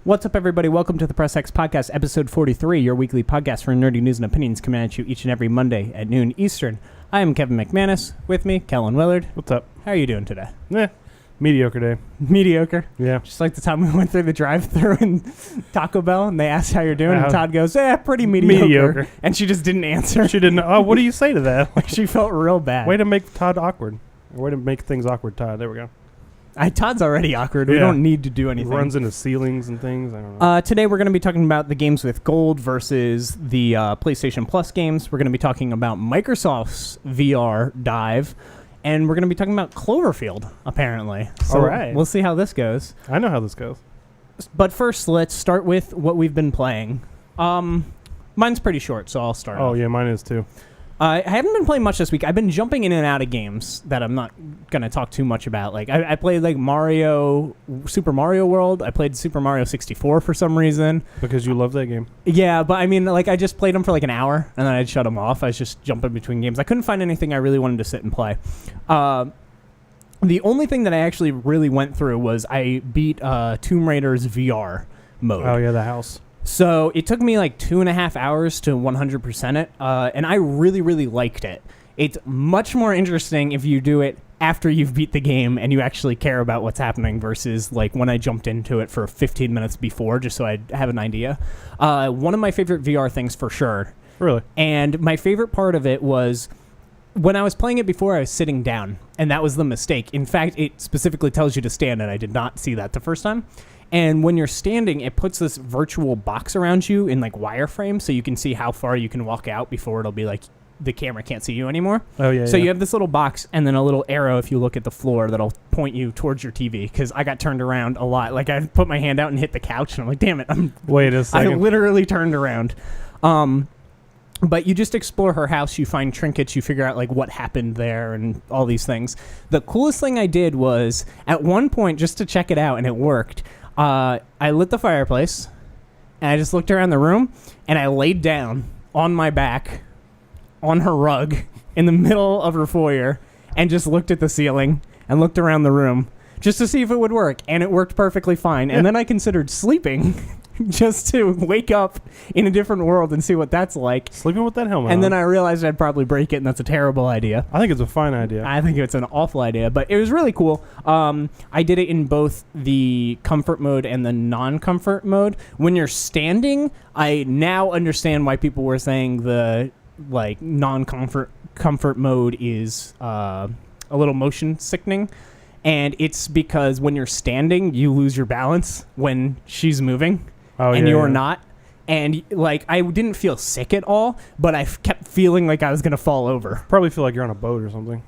What's up, everybody? Welcome to the Press X Podcast, episode 43, your weekly podcast for nerdy news and opinions coming at you each and every Monday at noon Eastern. I am Kevin McManus. With me, Kellen Williard. What's up? How are you doing today? Mediocre day. Mediocre? Yeah. Just like the time we went through the drive-thru in Taco Bell and they asked how you're doing, and Todd goes, pretty mediocre. And she just didn't answer. She didn't. Oh, what do you say to that? Like, she felt real bad. Way to make Todd awkward. Way to make things awkward, Todd. There we go. Todd's already awkward. We don't need to do anything. Runs into ceilings and things. I don't know. Today we're going to be talking about the games with gold versus the PlayStation Plus games. We're going to be talking about Microsoft's VR dive. And we're going to be talking about Cloverfield, apparently. So all right. We'll see how this goes. I know how this goes. But first, let's start with what we've been playing. Mine's pretty short, so I'll start off. Yeah, mine is too. I haven't been playing much this week. I've been jumping in and out of games that I'm not going to talk too much about. Like I played like Super Mario World. I played Super Mario 64 for some reason. Because you love that game. Yeah, but I mean, like I just played them for like an hour and then I'd shut them off. I was just jumping between games. I couldn't find anything I really wanted to sit and play. The only thing that I actually really went through was I beat Tomb Raider's VR mode. Oh yeah, the house. So it took me like 2.5 hours to 100% it, and I really, really liked it. It's much more interesting if you do it after you've beat the game and you actually care about what's happening versus like when I jumped into it for 15 minutes before just so I'd have an idea. One of my favorite VR things for sure. Really? And my favorite part of it was when I was playing it before, I was sitting down, and that was the mistake. In fact, it specifically tells you to stand, and I did not see that the first time. And when you're standing, it puts this virtual box around you in like wireframe so you can see how far you can walk out before it'll be like the camera can't see you anymore. Oh, yeah. So you have this little box and then a little arrow if you look at the floor that'll point you towards your TV, because I got turned around a lot. Like I put my hand out and hit the couch and I'm like, damn it. Wait a second. I literally turned around. But you just explore her house, you find trinkets, you figure out like what happened there and all these things. The coolest thing I did was at one point, just to check it out, and it worked, I lit the fireplace, and I just looked around the room, and I laid down on my back on her rug in the middle of her foyer and just looked at the ceiling and looked around the room just to see if it would work, and it worked perfectly fine. And then I considered sleeping just to wake up in a different world and see what that's like. Sleeping with that helmet And on. then I realized I'd probably break it, and that's a terrible idea. I think it's a fine idea. I think it's an awful idea, but it was really cool. I did it in both the comfort mode and the non-comfort mode. When you're standing, I now understand why people were saying the like non-comfort mode is a little motion sickening. And it's because when you're standing, you lose your balance when she's moving. And you're not. And, like, I didn't feel sick at all, but I kept feeling like I was going to fall over. Probably feel like you're on a boat or something.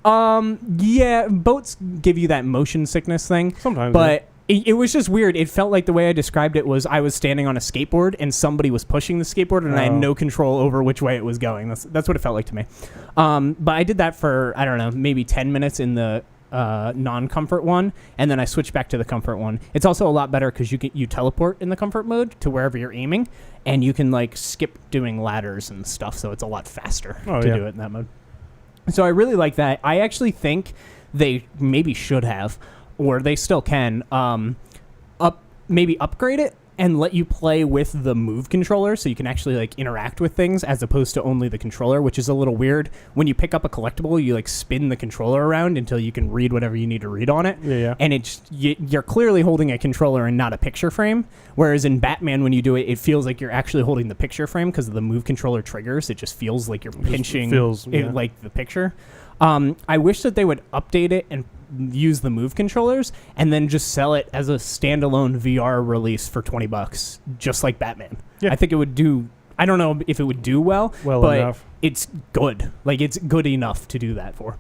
Yeah, boats give you that motion sickness thing. Sometimes. But it was just weird. It felt like the way I described it was I was standing on a skateboard and somebody was pushing the skateboard and I had no control over which way it was going. That's what it felt like to me. But I did that for, I don't know, maybe 10 minutes in the non-comfort one, and then I switched back to the comfort one. It's also a lot better because you teleport in the comfort mode to wherever you're aiming, and you can like skip doing ladders and stuff, so it's a lot faster to do it in that mode. So I really like that. I actually think they maybe should have, or they still can, maybe upgrade it and let you play with the Move controller so you can actually like interact with things as opposed to only the controller, which is a little weird. When you pick up a collectible, you like spin the controller around until you can read whatever you need to read on it. Yeah. And you're clearly holding a controller and not a picture frame. Whereas in Batman, when you do it, it feels like you're actually holding the picture frame because of the Move controller triggers. It just feels like you're pinching like the picture. I wish that they would update it and use the Move controllers and then just sell it as a standalone VR release for $20, just like Batman. Yeah. I think it would do. I don't know if it would do well but enough. It's good. Like it's good enough to do that for.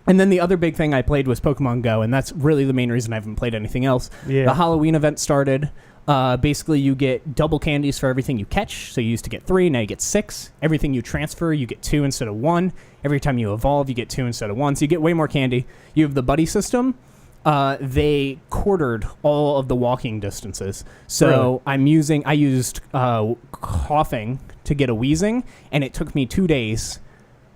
And then the other big thing I played was Pokemon Go, and that's really the main reason I haven't played anything else. Yeah. The Halloween event started. Basically, you get double candies for everything you catch. So you used to get 3, now you get 6. Everything you transfer, you get 2 instead of 1. Every time you evolve, you get 2 instead of 1. So you get way more candy. You have the buddy system. They quartered all of the walking distances. So really? I used coughing to get a wheezing, and it took me 2 days.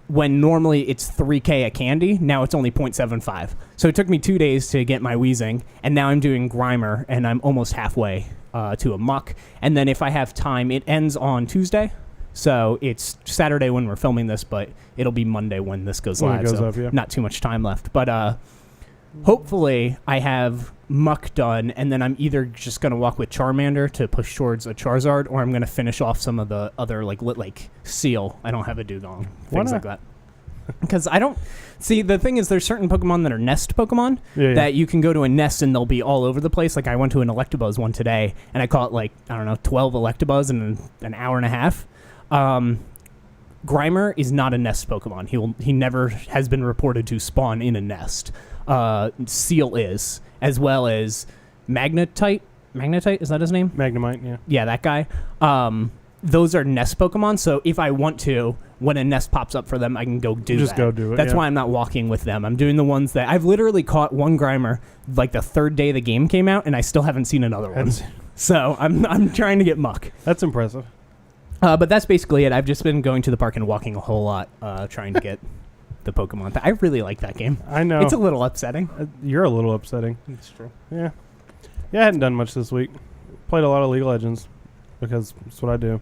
When normally it's 3K a candy, now it's only 0.75. So it took me 2 days to get my wheezing, and now I'm doing Grimer, and I'm almost halfway to a muck. And then if I have time, it ends on Tuesday. So it's Saturday when we're filming this, but it'll be Monday when this goes live. So up, yeah. not too much time left. But hopefully I have muck done, and then I'm either just going to walk with Charmander to push towards a Charizard, or I'm going to finish off some of the other, like Seal. I don't have a Dugong. Things like that. Because I don't... See, the thing is, there's certain Pokemon that are nest Pokemon that you can go to a nest and they'll be all over the place. Like, I went to an Electabuzz one today, and I caught, 12 Electabuzz in an hour and a half. Grimer is not a nest Pokemon. He never has been reported to spawn in a nest. Seal is, as well as Magnetite. Magnetite, is that his name? Magnemite, yeah. Yeah, that guy. Those are nest Pokemon, so if I want to, when a nest pops up for them, I can go do that. Just go do it, That's why I'm not walking with them. I'm doing the ones that... I've literally caught one Grimer, the third day the game came out, and I still haven't seen another one. So I'm trying to get muck. That's impressive. But that's basically it. I've just been going to the park and walking a whole lot, trying to get the Pokemon. I really like that game. I know. It's a little upsetting. You're a little upsetting. It's true. Yeah. Yeah, I hadn't done much this week. Played a lot of League of Legends because that's what I do.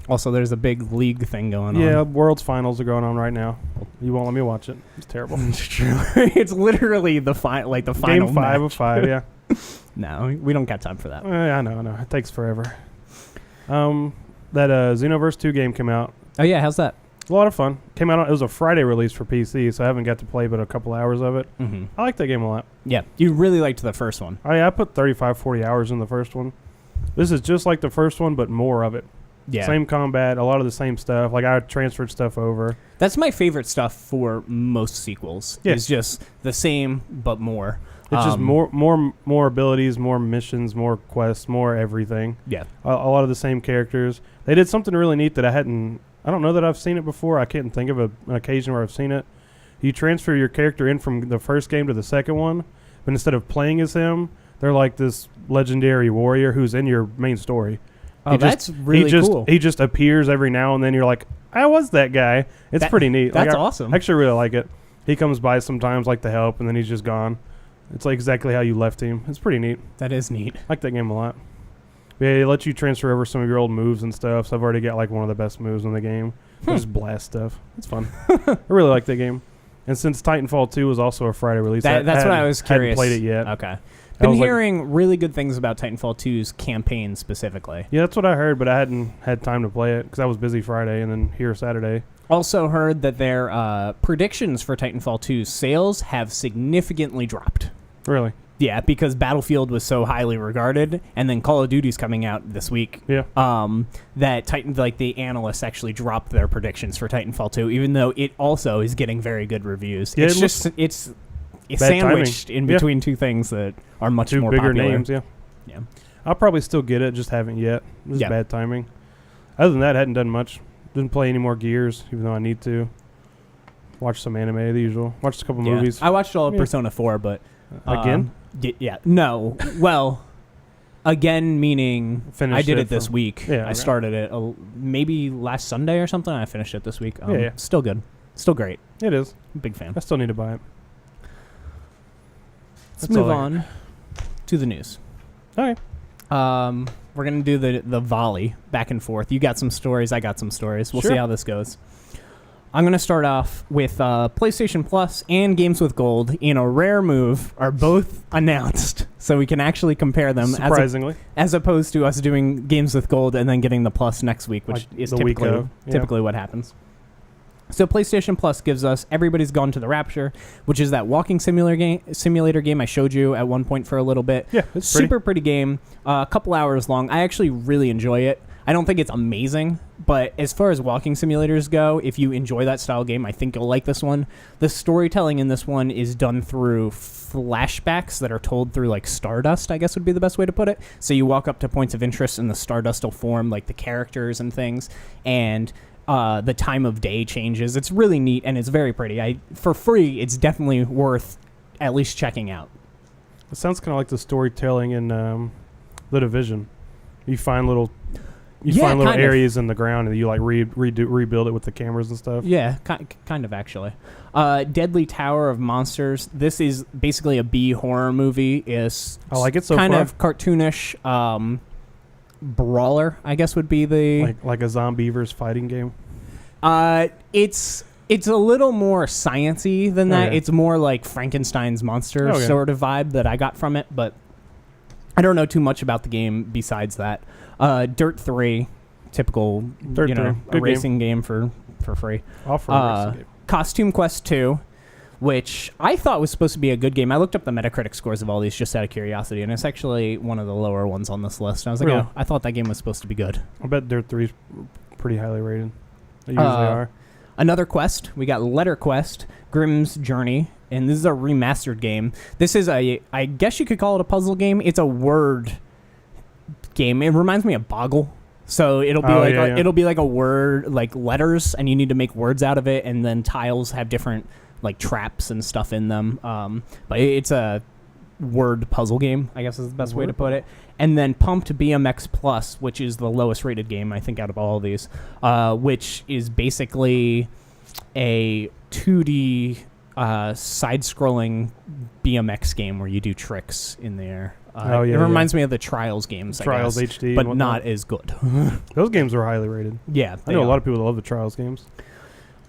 Also, there's a big league thing going on. Yeah, World's Finals are going on right now. You won't let me watch it. It's terrible. It's true. It's literally the final Game 5 match. of 5, yeah. No, we don't got time for that. I know. It takes forever. That Xenoverse 2 game came out. Oh, yeah. How's that? It's a lot of fun. Came out. It was a Friday release for PC, so I haven't got to play but a couple hours of it. Mm-hmm. I like that game a lot. Yeah. You really liked the first one. I put 35, 40 hours in the first one. This is just like the first one, but more of it. Yeah. Same combat, a lot of the same stuff. Like, I transferred stuff over. That's my favorite stuff for most sequels. Yeah. It's just the same, but more. It's just more abilities, more missions, more quests, more everything. Yeah. A lot of the same characters. They did something really neat that I don't know that I've seen it before. I can't think of an occasion where I've seen it. You transfer your character in from the first game to the second one, but instead of playing as him, they're like this legendary warrior who's in your main story. Oh, that's really cool. He just appears every now and then. You're like, I was that guy. It's pretty neat. That's awesome. I actually really like it. He comes by sometimes like to help, and then he's just gone. It's like exactly how you left him. It's pretty neat. That is neat. I like that game a lot. Yeah, it lets you transfer over some of your old moves and stuff. So I've already got one of the best moves in the game. Just blast stuff. It's fun. I really like that game. And since Titanfall 2 was also a Friday release, that's what I was curious. Hadn't played it yet. Okay. Been hearing really good things about Titanfall 2's campaign specifically. Yeah, that's what I heard, but I hadn't had time to play it because I was busy Friday and then here Saturday. Also heard that their predictions for Titanfall 2's sales have significantly dropped. Really? Yeah, because Battlefield was so highly regarded, and then Call of Duty's coming out this week. Yeah. That the analysts actually dropped their predictions for Titanfall 2, even though it also is getting very good reviews. Yeah, it's sandwiched in between two things that are much more bigger popular. names. Yeah. I'll probably still get it, just haven't yet. This is bad timing. Other than that, I hadn't done much. Didn't play any more Gears, even though I need to. Watch some anime, the usual. Watched a couple movies. I watched all of Persona 4, but again. Yeah. No. Well, again meaning I did it this week. Yeah, I started it maybe last Sunday or something. I finished it this week. Still good. Still great. It is. Big fan. I still need to buy it. Let's move on to the news. Okay. We're going to do the volley back and forth. You got some stories. I got some stories. We'll see how this goes. I'm going to start off with PlayStation Plus and Games with Gold, in a rare move, are both announced, so we can actually compare them. Surprisingly. As opposed to us doing Games with Gold and then getting the Plus next week, which is typically what happens. So PlayStation Plus gives us Everybody's Gone to the Rapture, which is that walking simulator game I showed you at one point for a little bit. Yeah, it's super pretty game. A couple hours long. I actually really enjoy it. I don't think it's amazing, but as far as walking simulators go, if you enjoy that style game, I think you'll like this one. The storytelling in this one is done through flashbacks that are told through stardust, I guess would be the best way to put it. So you walk up to points of interest and the stardust will form the characters and things, and the time of day changes. It's really neat and it's very pretty. For free, it's definitely worth at least checking out. It sounds kind of like the storytelling in The Division. You find little You find little areas in the ground and you like rebuild it with the cameras and stuff. Yeah, kind of actually. Deadly Tower of Monsters. This is basically a B horror movie. It's I like it so kind far. of cartoonish. Brawler, I guess, would be the like a Zombievers fighting game. It's a little more sciencey than that. Okay. It's more like Frankenstein's monster sort of vibe that I got from it, but I don't know too much about the game besides that. Dirt 3, typical, a racing game for free. Racing game. Costume Quest 2, which I thought was supposed to be a good game. I looked up the Metacritic scores of all these just out of curiosity, and it's actually one of the lower ones on this list. And I was like, really? oh, I thought that game was supposed to be good. I bet Dirt 3 is pretty highly rated. They usually are. Another quest. We got Letter Quest, Grimm's Journey, and this is a remastered game. This is I guess you could call it a puzzle game. It's a word game. It reminds me of Boggle. So it'll be it'll be like a word, like letters, and you need to make words out of it, and then tiles have different like traps and stuff in them. But it's a word puzzle game, I guess is the best way to put it. And then Pumped BMX Plus, which is the lowest rated game I think out of all of these, which is basically a 2D side-scrolling BMX game where you do tricks in the air. It reminds me of the Trials games, Trials I guess, HD, but not as good. Those games are highly rated. Yeah, I know a lot of people that love the Trials games.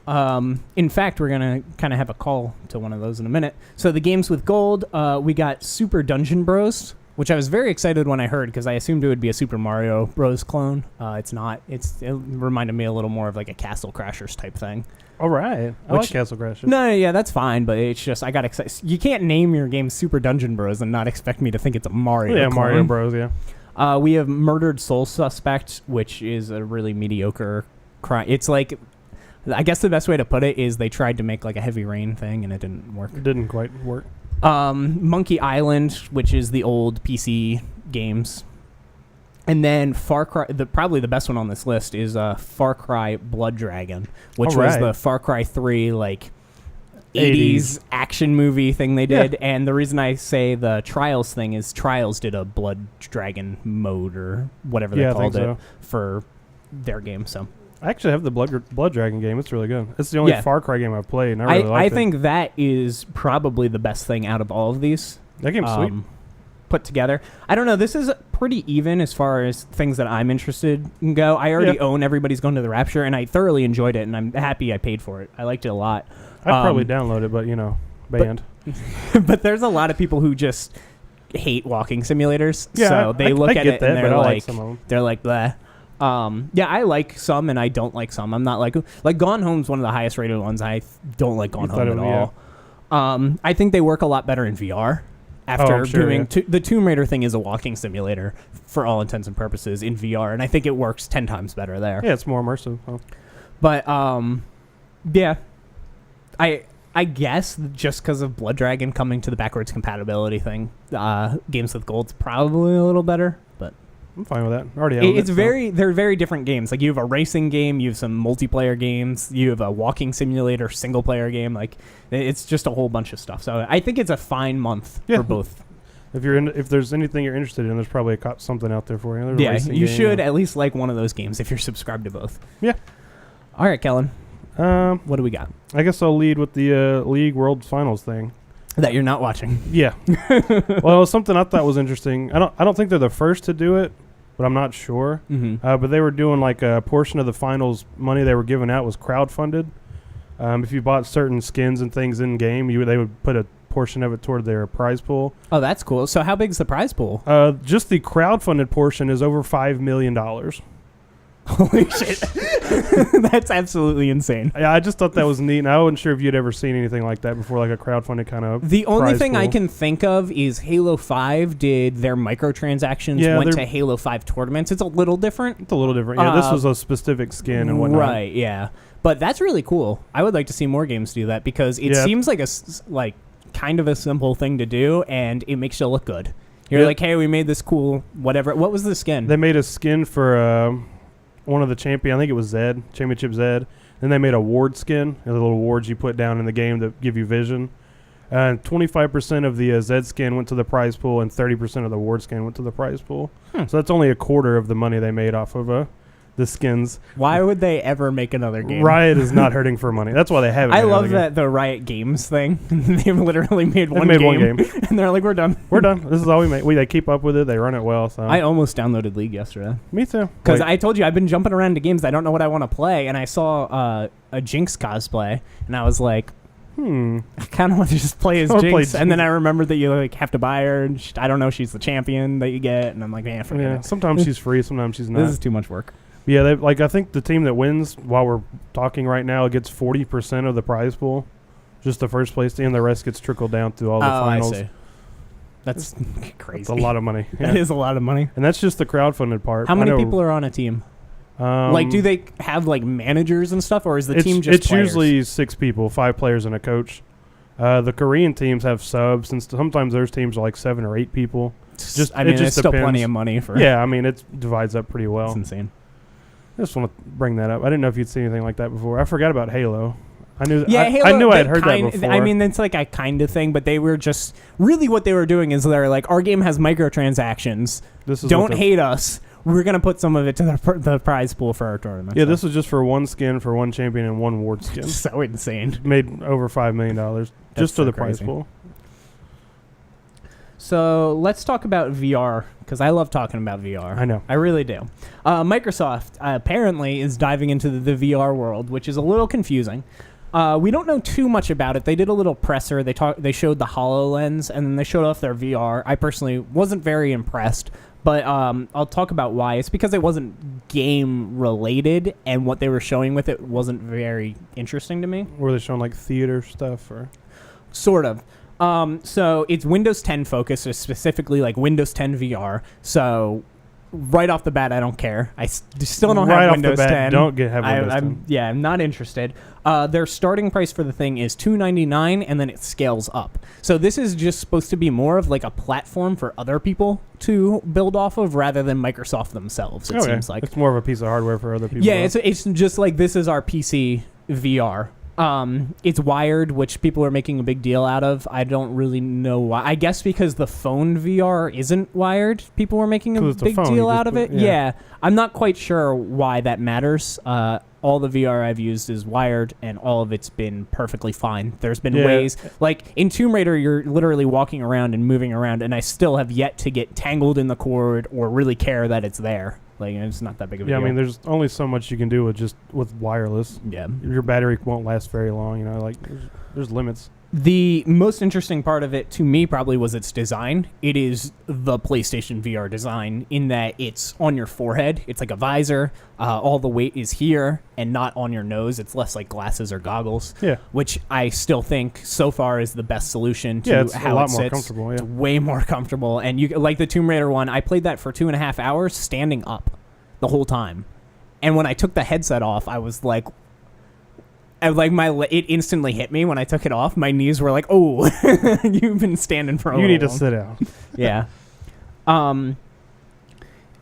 In fact, we're going to kind of have a call to one of those in a minute. So the games with gold, we got Super Dungeon Bros, which I was very excited when I heard because I assumed it would be a Super Mario Bros clone. It's not. It reminded me a little more of like a Castle Crashers type thing. All right. I like Castle Crashers. No, yeah, that's fine, but it's just I got excited. You can't name your game Super Dungeon Bros and not expect me to think it's a Mario clone. Mario Bros, yeah. We have Murdered Soul Suspect, which is a really mediocre crime. It's like, I guess the best way to put it is they tried to make like a Heavy Rain thing and it didn't work. It didn't quite work. Monkey Island, which is the old PC games. And then Far Cry, probably the best one on this list is Far Cry Blood Dragon, which was the Far Cry 3 like 80s action movie thing they did. Yeah. And the reason I say the Trials thing is Trials did a Blood Dragon mode or whatever they called it for their game. So I actually have the Blood Dragon game. It's really good. It's the only Far Cry game I've played, and I really like it. I think that is probably the best thing out of all of these. That game's sweet. Put together. I don't know. This is pretty even as far as things that I'm interested in go. I already own Everybody's Going to the Rapture, and I thoroughly enjoyed it, and I'm happy I paid for it. I liked it a lot. I'd probably download it, but, banned. But there's a lot of people who just hate walking simulators. Yeah, so they look at it and they're like, some of them. They're like, bleh. I like some and I don't like some. I'm not like Gone Home's one of the highest rated ones. I don't like Gone Home at all. I think they work a lot better in VR. After doing the Tomb Raider thing is a walking simulator for all intents and purposes in VR, and I think it works 10 times better there. Yeah, it's more immersive. Huh? But I guess just because of Blood Dragon coming to the backwards compatibility thing, Games with Gold's probably a little better. But I'm fine with that. I already own they're very different games. Like you have a racing game, you have some multiplayer games, you have a walking simulator single player game. Like it's just a whole bunch of stuff. So I think it's a fine month for both. If there's anything you're interested in, there's probably something out there for you. You should at least like one of those games if you're subscribed to both. Yeah. All right, Kellen. What do we got? I guess I'll lead with the League World Finals thing. That you're not watching. Yeah. Well, something I thought was interesting. I don't think they're the first to do it, but I'm not sure. Mm-hmm. But they were doing like a portion of the finals money they were giving out was crowdfunded. If you bought certain skins and things in game, they would put a portion of it toward their prize pool. Oh, that's cool. So how big is the prize pool? Just the crowdfunded portion is over $5 million. Holy shit. That's absolutely insane. Yeah, I just thought that was neat, and I wasn't sure if you'd ever seen anything like that before, like a crowdfunded kind of The only thing pool. I can think of is Halo 5 did their microtransactions, went to Halo 5 tournaments. It's a little different. It's a little different. Yeah, this was a specific skin and whatnot. Right, yeah. But that's really cool. I would like to see more games do that because it seems like kind of a simple thing to do, and it makes you look good. You're like, hey, we made this cool whatever. What was the skin? They made a skin for one of the champion. I think it was Zed, Championship Zed. Then they made a ward skin, the little wards you put down in the game that give you vision. And 25% of the Zed skin went to the prize pool, and 30% of the ward skin went to the prize pool. So that's only a quarter of the money they made off of the skins. Why would they ever make another game? Riot is not hurting for money. That's why they haven't. I love that the Riot Games thing. They've literally made one game, and they're like, "We're done. We're done. This is all we make." They keep up with it. They run it well. So I almost downloaded League yesterday. Me too. Because I told you I've been jumping around to games. I don't know what I want to play, and I saw a Jinx cosplay, and I was like, I kind of want to just play as Jinx. And then I remembered that you like have to buy her, and I don't know, she's the champion that you get, and I'm like, man, forget it. Sometimes she's free, sometimes she's not. This is too much work. Yeah, I think the team that wins while we're talking right now gets 40% of the prize pool. Just the first place team. The rest gets trickled down to all the finals. I see. That's crazy. That's a lot of money. That is a lot of money. And that's just the crowdfunded part. How many people are on a team? Like, do they have like managers and stuff, or is the team just players? It's usually 6 people, 5 players and a coach. The Korean teams have subs, and sometimes those teams are like 7 or 8 people. It's still plenty of money for. Yeah, I mean, it divides up pretty well. It's insane. I just want to bring that up. I didn't know if you'd seen anything like that before. I forgot about Halo. I knew. Yeah, Halo, I knew I had heard that before. I mean, it's like a kind of thing, but they were just really what they were doing is they're like, our game has microtransactions. Don't hate us. We're gonna put some of it to the prize pool for our tournament. Yeah, this was just for one skin, for one champion, and one ward skin. So insane. Made over $5 million just to the prize pool. So let's talk about VR, because I love talking about VR. I know. I really do. Microsoft apparently is diving into the VR world, which is a little confusing. We don't know too much about it. They did a little presser. They showed the HoloLens, and then they showed off their VR. I personally wasn't very impressed, but I'll talk about why. It's because it wasn't game-related, and what they were showing with it wasn't very interesting to me. Were they showing, like, theater stuff? Or Sort of. So it's Windows 10 focused, specifically like Windows 10 VR. So right off the bat, I don't care. I still don't have Windows 10. Don't have Windows 10. Yeah, I'm not interested. Their starting price for the thing is $299, and then it scales up. So this is just supposed to be more of like a platform for other people to build off of rather than Microsoft themselves, it seems like. It's more of a piece of hardware for other people. Yeah, it's just like this is our PC VR. It's wired, which people are making a big deal out of. I don't really know why. I guess because the phone VR isn't wired, people were making a big deal out of it. Yeah. I'm not quite sure why that matters. All the VR I've used is wired, and all of it's been perfectly fine. There's been ways, like in Tomb Raider, you're literally walking around and moving around, and I still have yet to get tangled in the cord or really care that it's there. Like, it's not that big of a deal. Yeah, I mean, there's only so much you can do with wireless. Yeah. Your battery won't last very long, like, there's limits. The most interesting part of it to me probably was its design. It is the PlayStation VR design in that it's on your forehead. It's like a visor. All the weight is here and not on your nose. It's less like glasses or goggles. Yeah. Which I still think so far is the best solution to it's how a lot it more sits. Comfortable. Yeah. It's way more comfortable. And you like the Tomb Raider one, I played that for 2.5 hours standing up the whole time. And when I took the headset off, I was like, it instantly hit me when I took it off. My knees were like, "Oh, you've been standing for a while. You need to sit down." Yeah.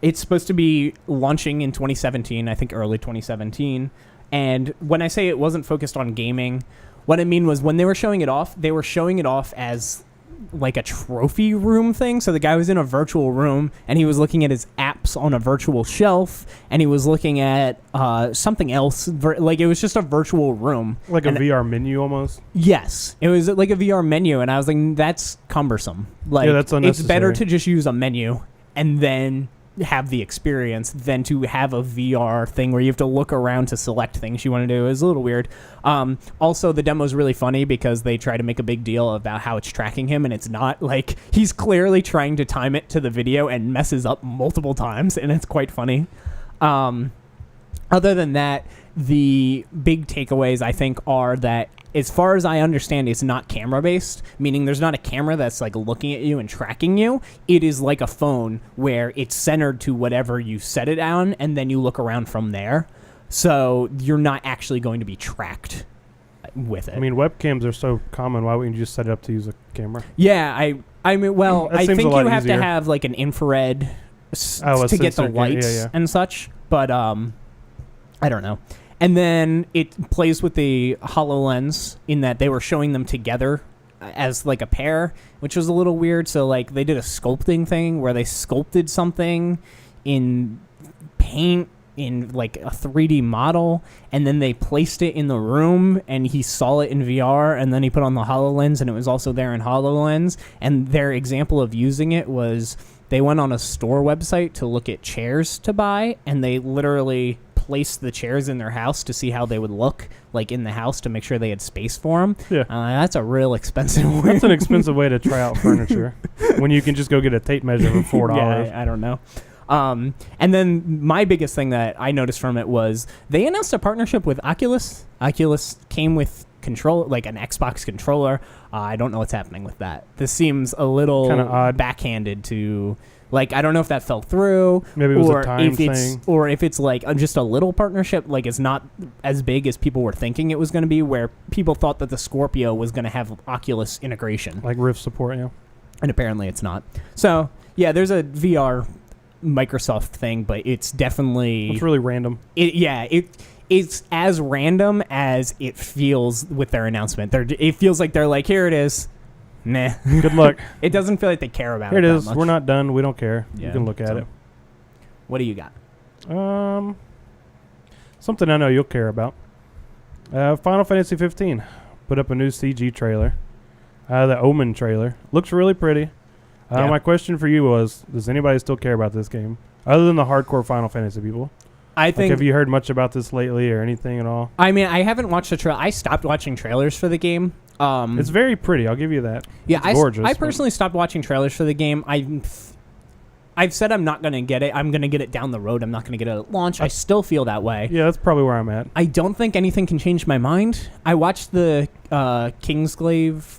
It's supposed to be launching in 2017, I think early 2017. And when I say it wasn't focused on gaming, what I mean was when they were showing it off as like a trophy room thing. So the guy was in a virtual room, and he was looking at his apps on a virtual shelf, and he was looking at something else. Like, it was just a virtual room. Like a VR menu almost? Yes. It was like a VR menu, and I was like, that's cumbersome. Like, that's unnecessary. It's better to just use a menu and then have the experience than to have a VR thing where you have to look around to select things you want to do. It's a little weird. Also, the demo's really funny because they try to make a big deal about how it's tracking him, and it's not. Like, he's clearly trying to time it to the video and messes up multiple times, and it's quite funny. Other than that, the big takeaways, I think, are that as far as I understand, it's not camera-based, meaning there's not a camera that's like looking at you and tracking you. It is like a phone where it's centered to whatever you set it on, and then you look around from there. So you're not actually going to be tracked with it. I mean, webcams are so common. Why wouldn't you just set it up to use a camera? Yeah, I mean, well, I think you have to have like an infrared to get the lights and such, but I don't know. And then it plays with the HoloLens in that they were showing them together as like a pair, which was a little weird. So like they did a sculpting thing where they sculpted something in paint in like a 3D model, and then they placed it in the room, and he saw it in VR, and then he put on the HoloLens, and it was also there in HoloLens. And their example of using it was they went on a store website to look at chairs to buy, and they literally placed the chairs in their house to see how they would look like in the house to make sure they had space for them. Yeah. That's a real expensive way. That's an expensive way to try out furniture when you can just go get a tape measure for $4. Yeah, I don't know. And then my biggest thing that I noticed from it was they announced a partnership with Oculus. Oculus came with like an Xbox controller. I don't know what's happening with that. This seems a little kind of odd, backhanded to. Like, I don't know if that fell through. Maybe it was a time thing. Or if it's like just a little partnership, like it's not as big as people were thinking it was going to be, where people thought that the Scorpio was going to have Oculus integration. Like Rift support, yeah. And apparently it's not. So, yeah, there's a VR Microsoft thing, but it's definitely... It's really random. It's as random as it feels with their announcement. It feels like they're like, here it is. Nah. Good luck. It doesn't feel like they care about Here it it that is. much. We're not done. We don't care. Yeah, you can look at it. What do you got? Something I know you'll care about. Final Fantasy 15 put up a new CG trailer. The Omen trailer. Looks really pretty. Yeah. My question for you was, does anybody still care about this game? Other than the hardcore Final Fantasy people. I think. Have you heard much about this lately or anything at all? I mean, I haven't watched the trailer. I stopped watching trailers for the game. It's very pretty. I'll give you that. Yeah, it's gorgeous. I personally stopped watching trailers for the game. I've said I'm not going to get it. I'm going to get it down the road. I'm not going to get it at launch. I still feel that way. Yeah, that's probably where I'm at. I don't think anything can change my mind. I watched the Kingsglaive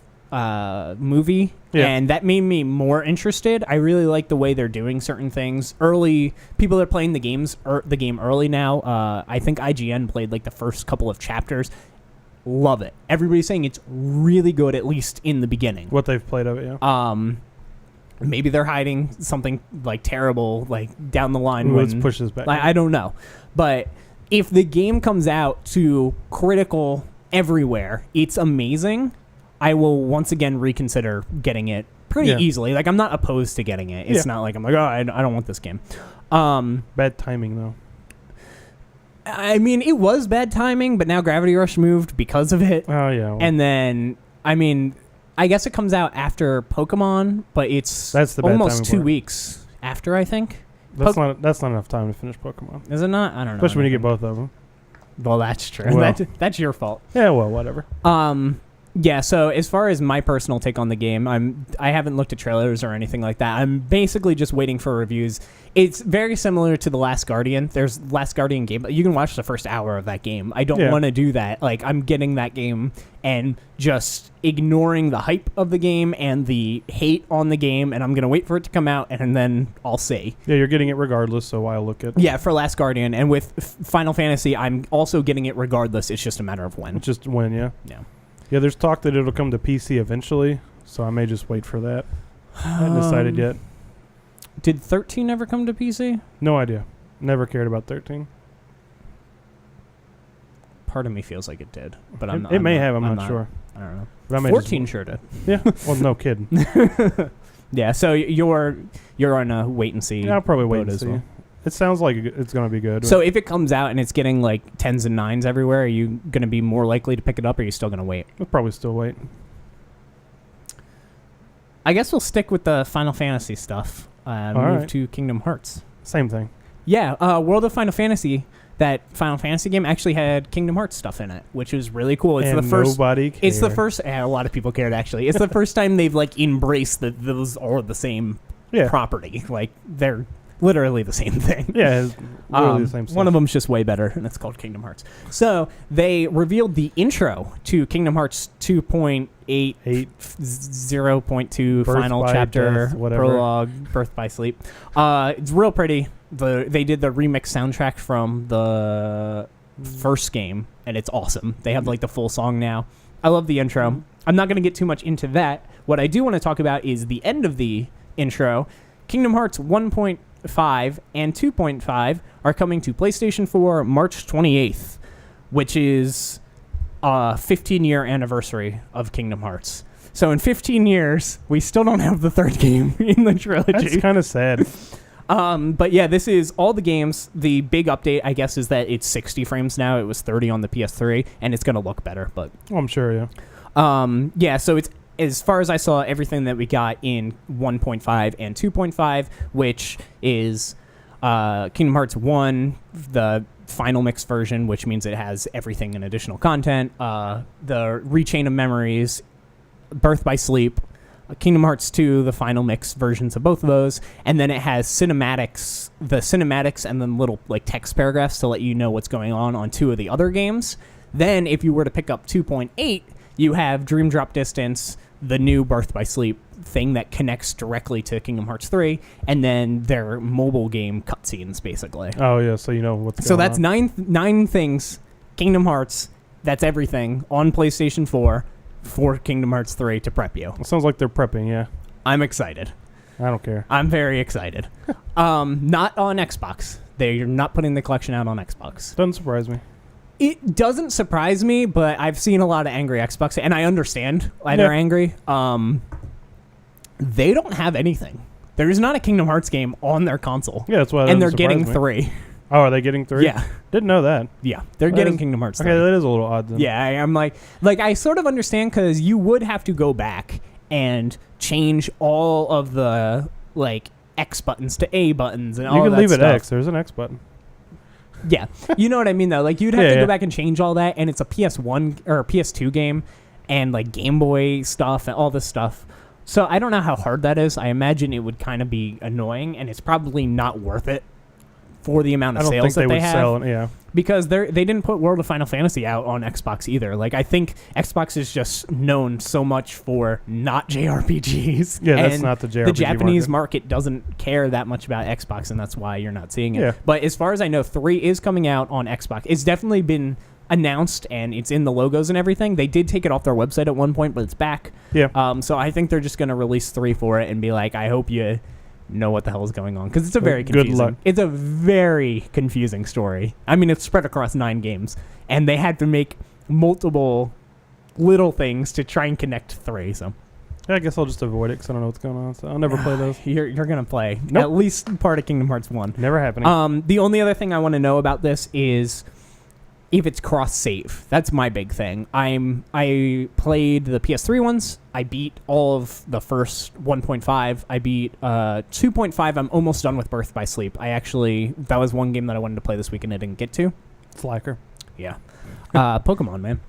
movie, and that made me more interested. I really like the way they're doing certain things. Early people are playing the game early now. I think IGN played like the first couple of chapters. Love it. Everybody's saying it's really good, at least in the beginning. What they've played of it, yeah. Maybe they're hiding something like terrible, like down the line. Let's push this back. I don't know, but if the game comes out to critical everywhere, it's amazing. I will once again reconsider getting it pretty easily. Like, I'm not opposed to getting it. It's not like I'm like, oh, I don't want this game. Bad timing though. I mean, it was bad timing, but now Gravity Rush moved because of it. Oh, yeah. Well. And then, I mean, I guess it comes out after Pokemon, but that's almost 2 weeks after, I think. That's not enough time to finish Pokemon. Is it not? I don't know. Especially when you get both of them. Well, that's true. Well. That's your fault. Yeah, well, whatever. Yeah, so as far as my personal take on the game, I haven't looked at trailers or anything like that. I'm basically just waiting for reviews. It's very similar to The Last Guardian. There's Last Guardian game, but you can watch the first hour of that game. I don't want to do that. Like, I'm getting that game and just ignoring the hype of the game and the hate on the game, and I'm going to wait for it to come out, and then I'll see. Yeah, you're getting it regardless, so I'll look at... Yeah, for Last Guardian. And with Final Fantasy, I'm also getting it regardless. It's just a matter of when. Just when, yeah. Yeah. Yeah, there's talk that it'll come to PC eventually, so I may just wait for that. I haven't decided yet. Did 13 ever come to PC? No idea. Never cared about 13. Part of me feels like it did, but I'm not sure. I don't know. But 14 sure did. Yeah. Well, no kidding. Yeah. So you're on a wait and see. Yeah, I'll probably wait and as see. Well. It sounds like it's going to be good. So if it comes out and it's getting like 10s and 9s everywhere, are you going to be more likely to pick it up, or are you still going to wait? We'll probably still wait. I guess we'll stick with the Final Fantasy stuff. Move to Kingdom Hearts. Same thing. Yeah. World of Final Fantasy. That Final Fantasy game actually had Kingdom Hearts stuff in it, which is really cool. It's and the first. Nobody cared. It's the first. A lot of people cared actually. It's the first time they've like embraced that those are the same property. Like they're literally the same thing. Yeah, it's literally the same stuff. One of them's just way better, and it's called Kingdom Hearts. So they revealed the intro to Kingdom Hearts 2.8, 0.2 final chapter, death, prologue, Birth by Sleep. It's real pretty. They did the remix soundtrack from the first game, and it's awesome. They have like the full song now. I love the intro. I'm not going to get too much into that. What I do want to talk about is the end of the intro. Kingdom Hearts 1.5 and 2.5 are coming to PlayStation 4 March 28th, which is a 15-year anniversary of Kingdom Hearts. So in 15 years, we still don't have the third game in the trilogy. That's kind of sad. But yeah, this is all the games. The big update, I guess, is that it's 60 frames now. It was 30 on the PS3, and it's going to look better. But I'm sure, yeah. Yeah, so it's, as far as I saw, everything that we got in 1.5 and 2.5, which is Kingdom Hearts 1, the final mix version, which means it has everything and additional content, the Rechain of Memories, Birth by Sleep, Kingdom Hearts 2, the final mix versions of both of those, and then it has cinematics, and then little like text paragraphs to let you know what's going on 2 of the other games. Then if you were to pick up 2.8, you have Dream Drop Distance, the new Birth by Sleep thing that connects directly to Kingdom Hearts 3, and then their mobile game cutscenes, basically. Oh, yeah, so you know what's going on. So that's nine things, Kingdom Hearts, that's everything, on PlayStation 4 for Kingdom Hearts 3 to prep you. It sounds like they're prepping, yeah. I'm excited. I don't care. I'm very excited. Not on Xbox. They're not putting the collection out on Xbox. Doesn't surprise me. It doesn't surprise me, but I've seen a lot of angry Xbox, and I understand why they're angry. They don't have anything. There is not a Kingdom Hearts game on their console. Yeah, that's why. And they're getting 3. Oh, are they getting 3? Yeah. Didn't know that. Yeah, they're getting Kingdom Hearts 3. Okay, that is a little odd then. Yeah, I'm like I sort of understand, because you would have to go back and change all of the like X buttons to A buttons and all that stuff. You can leave it X. There's an X button. Yeah, you know what I mean though. Like you'd have to go back and change all that, and it's a PS1 or a PS2 game, and like Game Boy stuff and all this stuff. So I don't know how hard that is. I imagine it would kind of be annoying, and it's probably not worth it for the amount of sales that they have. Sell it, yeah. Because they didn't put World of Final Fantasy out on Xbox either. Like I think Xbox is just known so much for not JRPGs. Yeah, that's not the JRPG The Japanese market doesn't care that much about Xbox, and that's why you're not seeing it. Yeah. But as far as I know, 3 is coming out on Xbox. It's definitely been announced, and it's in the logos and everything. They did take it off their website at one point, but it's back. Yeah. So I think they're just going to release 3 for it and be like, I hope you know what the hell is going on, because it's a very confusing. Good luck. It's a very confusing story. I mean, it's spread across 9 games, and they had to make multiple little things to try and connect 3. So yeah, I guess I'll just avoid it because I don't know what's going on. So I'll never play those. You're gonna play Nope. at least part of Kingdom Hearts 1. Never happening. The only other thing I want to know about this is if it's cross-save. That's my big thing. I played the PS3 ones. I beat all of the first 1.5. I beat 2.5. I'm almost done with Birth by Sleep. That was one game that I wanted to play this week and I didn't get to. Slacker. Yeah. Pokemon, man.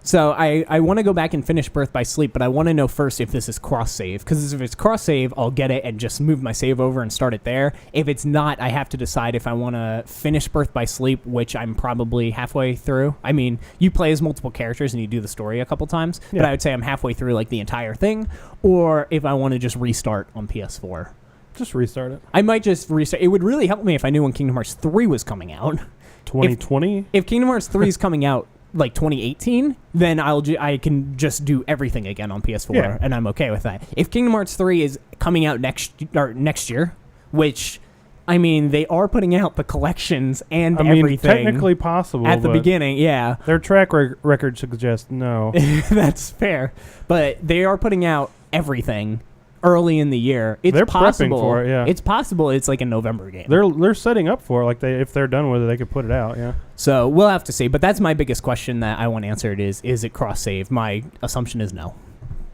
So I want to go back and finish Birth by Sleep, but I want to know first if this is cross-save. Because if it's cross-save, I'll get it and just move my save over and start it there. If it's not, I have to decide if I want to finish Birth by Sleep, which I'm probably halfway through. I mean, you play as multiple characters and you do the story a couple times, but I would say I'm halfway through like the entire thing. Or if I want to just restart on PS4. Just restart it. I might just restart. It would really help me if I knew when Kingdom Hearts 3 was coming out. 2020? If Kingdom Hearts 3 is coming out like 2018, then I can just do everything again on PS4, and I'm okay with that. If Kingdom Hearts 3 is coming out next year, which, I mean, they are putting out the collections and everything. Technically possible at the beginning, yeah. Their track record suggests no. That's fair, but they are putting out everything early in the year. They're prepping for it, yeah. It's possible it's like a November game. They're setting up for it. Like if they're done with it, they could put it out, yeah. So we'll have to see. But that's my biggest question that I want answered is it cross-save? My assumption is no.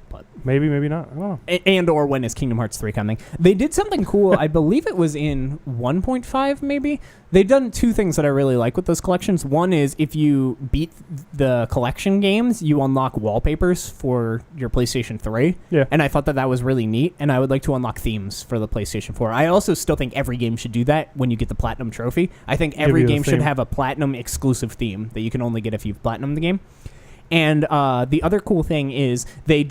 But maybe not. I don't know. And or when is Kingdom Hearts 3 coming? They did something cool. I believe it was in 1.5 maybe. They've done 2 things that I really like with those collections. One is if you beat the collection games, you unlock wallpapers for your PlayStation 3. Yeah. And I thought that was really neat, and I would like to unlock themes for the PlayStation 4. I also still think every game should do that when you get the Platinum Trophy. I think every game should have a Platinum exclusive theme that you can only get if you've Platinum the game. And the other cool thing is they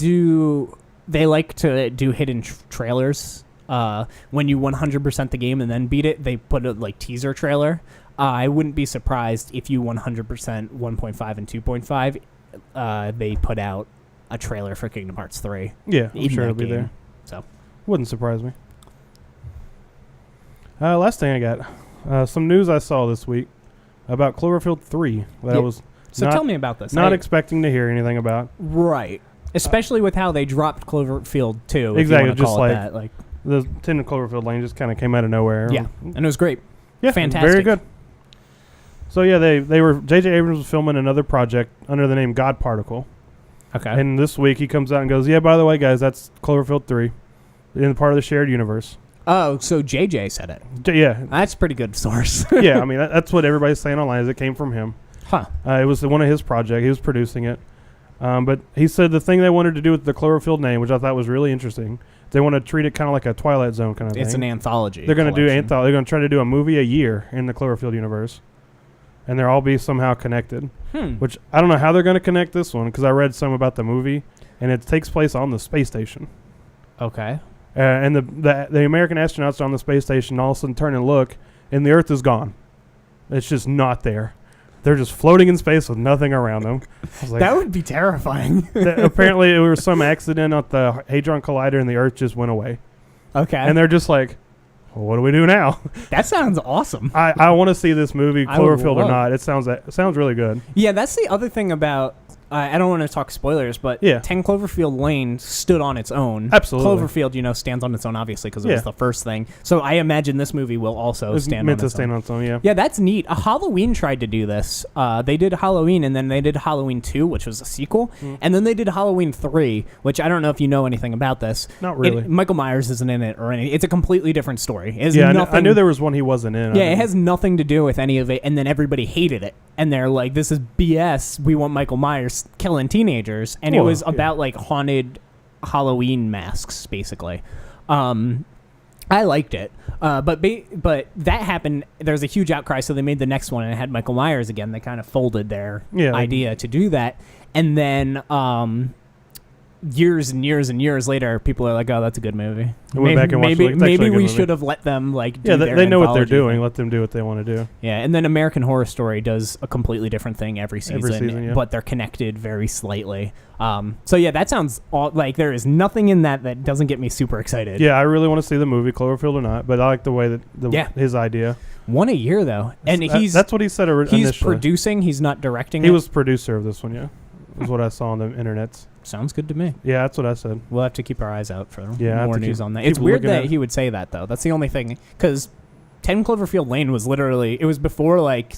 like to do hidden trailers. When you 100% the game and then beat it, they put a teaser trailer. I wouldn't be surprised if you 100% 1.5 and 2.5. They put out a trailer for Kingdom Hearts 3. Yeah, I'm sure it'll be there. So wouldn't surprise me. Last thing I got, some news I saw this week about Cloverfield 3 that I was tell me about this. Not expecting to hear anything about. Right. Especially with how they dropped Cloverfield 2. Exactly, if you just call it that. the 10 Cloverfield Lane just kind of came out of nowhere. Yeah, and it was great. Yeah, fantastic. Very good. So yeah, they were J.J. Abrams was filming another project under the name God Particle. Okay. And this week he comes out and goes, "Yeah, by the way, guys, that's Cloverfield 3, in part of the shared universe." Oh, so JJ said it. Yeah, That's a pretty good source. yeah. I mean, that's what everybody's saying online. Is it came from him? Huh. It was one of his projects. He was producing it. But he said the thing they wanted to do with the Cloverfield name, which I thought was really interesting, they want to treat it kind of like a Twilight Zone kind of thing. It's an anthology. They're going to do They're going to try to do a movie a year in the Cloverfield universe, and they'll all be somehow connected. Which I don't know how they're going to connect this one, because I read some about the movie, and it takes place on the space station. Okay. And the American astronauts are on the space station, all of a sudden turn and look, and the Earth is gone. It's just not there. They're just floating in space with nothing around them. I was like, that would be terrifying. Apparently, it was some accident at the Hadron Collider, and the Earth just went away. Okay. And they're just like, well, what do we do now? That sounds awesome. I want to see this movie, Cloverfield or not. It sounds really good. Yeah, that's the other thing about... I don't want to talk spoilers, but 10 Cloverfield Lane stood on its own. Absolutely. Cloverfield, stands on its own, obviously, because it was the first thing. So I imagine this movie will also stand on its own. Meant to stand on its own, yeah. Yeah, that's neat. Halloween tried to do this. They did Halloween, and then they did Halloween 2, which was a sequel. And then they did Halloween 3, which I don't know if you know anything about this. Not really. Michael Myers isn't in it or anything. It's a completely different story. I knew there was one he wasn't in. Yeah, it has nothing to do with any of it, and then everybody hated it. And they're like, this is BS. We want Michael Myers killing teenagers. And it was about, like, haunted Halloween masks, basically. I liked it. But that happened. There was a huge outcry, so they made the next one, and it had Michael Myers again. They kind of folded their idea to do that. And then years and years and years later, people are like, oh, that's a good movie. Maybe we should have let them, like, do their they know what they're doing. Thing. Let them do what they want to do. Yeah, and then American Horror Story does a completely different thing every season, but they're connected very slightly. So yeah, that sounds like there is nothing in that doesn't get me super excited. Yeah, I really want to see the movie, Cloverfield or not, but I like the way that his idea. One a year, though. And that's what he said initially. He's producing, he's not directing. He was producer of this one, yeah. Is what I saw on the internet. Sounds good to me. Yeah, that's what I said. We'll have to keep our eyes out for more news on that. It's It's weird that he would say that, though. That's the only thing. Because 10 Cloverfield Lane was literally... It was before, like,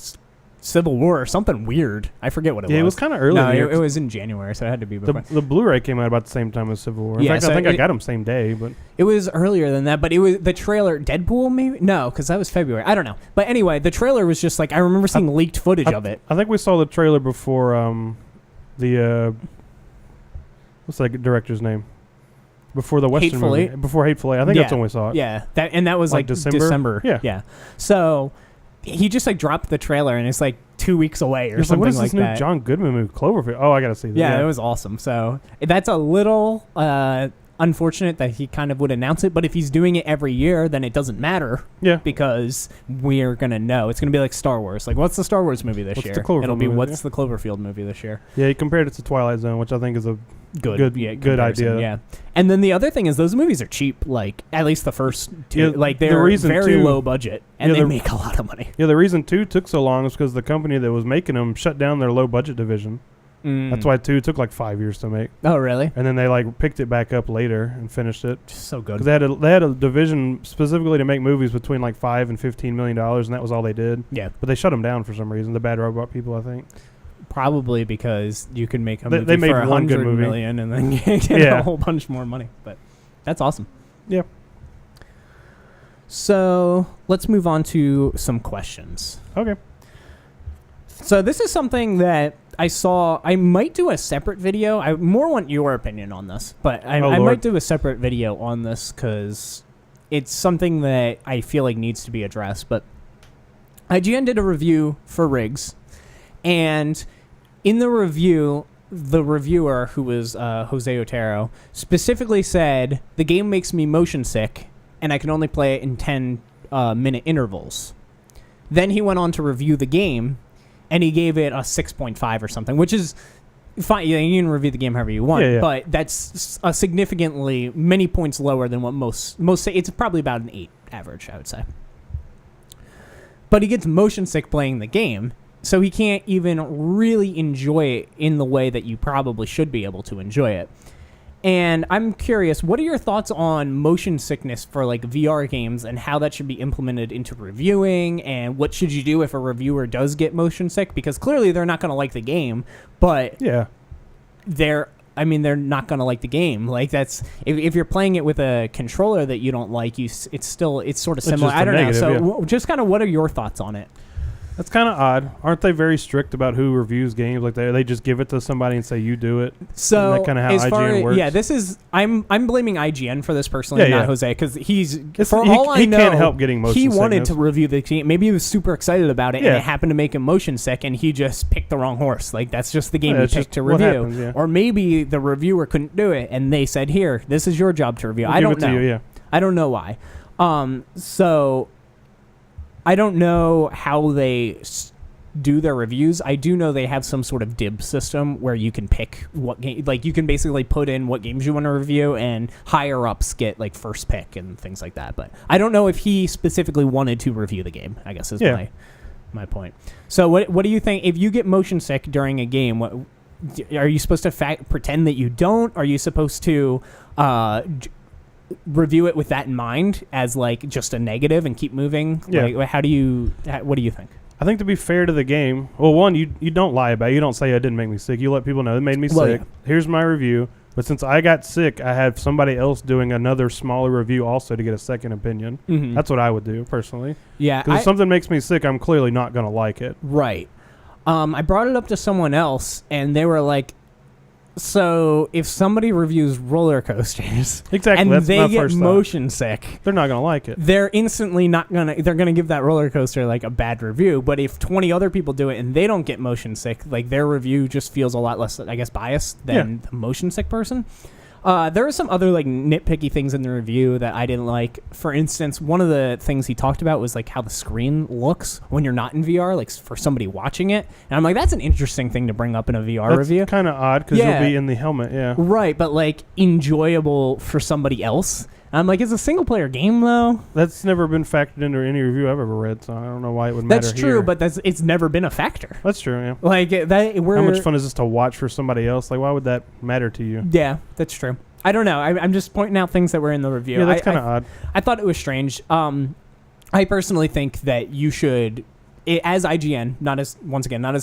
Civil War or something weird. I forget what it was. Yeah, it was kind of early. No, it was in January, so it had to be before. The Blu-ray came out about the same time as Civil War. In fact, I think I got them same day. But it was earlier than that, but it was the trailer... Deadpool, maybe? No, because that was February. I don't know. But anyway, the trailer was just like... I remember seeing leaked footage of it. I think we saw the trailer before the... what's that director's name? Before the Western Hateful movie. Eight? Before Hateful Eight. I think that's when we saw it. Yeah. That was like December. Yeah. So he just like dropped the trailer and it's like 2 weeks away or something like that. What is this new John Goodman movie, Cloverfield? Oh, I got to see that. Yeah, it was awesome. So that's a little unfortunate that he kind of would announce it, but if he's doing it every year, then it doesn't matter. Yeah. Because we're going to know. It's going to be like Star Wars. Like, what's the Star Wars movie this year? It'll be what's the Cloverfield movie this year? Yeah, he compared it to Twilight Zone, which I think is a good idea. Yeah. And then the other thing is those movies are cheap, like at least the first two. Yeah, like they're very low budget and they make a lot of money. Yeah, the reason 2 took so long is because the company that was making them shut down their low budget division. That's why 2 took like 5 years to make. Oh, really? And then they like picked it back up later and finished it. Just so good. Because they had a division specifically to make movies between like $5 and $15 million, and that was all they did. Yeah. But they shut them down for some reason. The Bad Robot people, I think. Probably because you can make a movie they made for one good $100 movie. million and then get a whole bunch more money. But that's awesome. Yeah. So let's move on to some questions. Okay. So this is something that I saw. I might do a separate video. I more want your opinion on this, but I might do a separate video on this because it's something that I feel like needs to be addressed. But IGN did a review for Riggs, and in the review, the reviewer, who was Jose Otero, specifically said, the game makes me motion sick, and I can only play it in 10-minute intervals. Then he went on to review the game, and he gave it a 6.5 or something, which is fine. You can review the game however you want, but that's a significantly many points lower than what most say. It's probably about an 8 average, I would say. But he gets motion sick playing the game, so he can't even really enjoy it in the way that you probably should be able to enjoy it. And I'm curious, what are your thoughts on motion sickness for like VR games and how that should be implemented into reviewing, and what should you do if a reviewer does get motion sick? Because clearly they're not going to like the game, but they're not going to like the game. Like that's if you're playing it with a controller that you don't like, it's sort of similar. I don't know. So just kind of what are your thoughts on it? That's kind of odd. Aren't they very strict about who reviews games? Like they just give it to somebody and say you do it. So that kind of how IGN works. Yeah, this is I'm blaming IGN for this personally, not Jose, because I know, he can't help getting motion sickness. He wanted to review the game. Maybe he was super excited about it, and it happened to make him motion sick, and he just picked the wrong horse. Like that's just the game he picked to review. Happens, or maybe the reviewer couldn't do it, and they said, "Here, this is your job to review." I don't know. I don't know why. So I don't know how they do their reviews. I do know they have some sort of dib system where you can pick what game, like you can basically put in what games you want to review, and higher ups get like first pick and things like that. But I don't know if he specifically wanted to review the game, I guess is my point. So what do you think if you get motion sick during a game? What are you supposed to pretend that you don't? Are you supposed to review it with that in mind as like just a negative and keep moving? Like, what do you think? I think to be fair to the game, well, one, you don't lie about it. You don't say it didn't make me sick. You let people know it made me sick. Yeah. Here's my review. But since I got sick, I have somebody else doing another smaller review also to get a second opinion. Mm-hmm. That's what I would do personally. Yeah. Because if something makes me sick, I'm clearly not going to like it. Right. I brought it up to someone else, and they were like, so if somebody reviews roller coasters and they get motion sick, they're not going to like it. They're instantly not going to, they're going to give that roller coaster like a bad review. But if 20 other people do it and they don't get motion sick, like their review just feels a lot less, I guess, biased than the motion sick person. There are some other like nitpicky things in the review that I didn't like. For instance, one of the things he talked about was like how the screen looks when you're not in VR, like for somebody watching it. And I'm like, that's an interesting thing to bring up in a VR review. That's kind of odd because you'll be in the helmet, Right, but like enjoyable for somebody else. I'm like, it's a single player game though. That's never been factored into any review I've ever read, so I don't know why it would matter. That's true, but it's never been a factor. That's true, yeah. Like that. How much fun is this to watch for somebody else? Like, why would that matter to you? Yeah, that's true. I don't know. I'm just pointing out things that were in the review. Yeah, that's kind of odd. I thought it was strange. I personally think that you should, as IGN, not as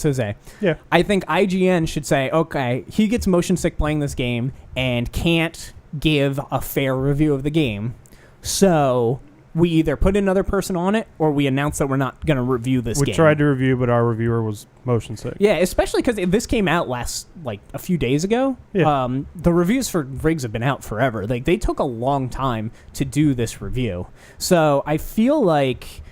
Jose. Yeah. I think IGN should say, okay, he gets motion sick playing this game and can't give a fair review of the game. So we either put another person on it or we announce that we're not going to review this game. We tried to review, but our reviewer was motion sick. Yeah, especially because this came out a few days ago. Yeah. The reviews for Rigs have been out forever. Like they took a long time to do this review. So I feel like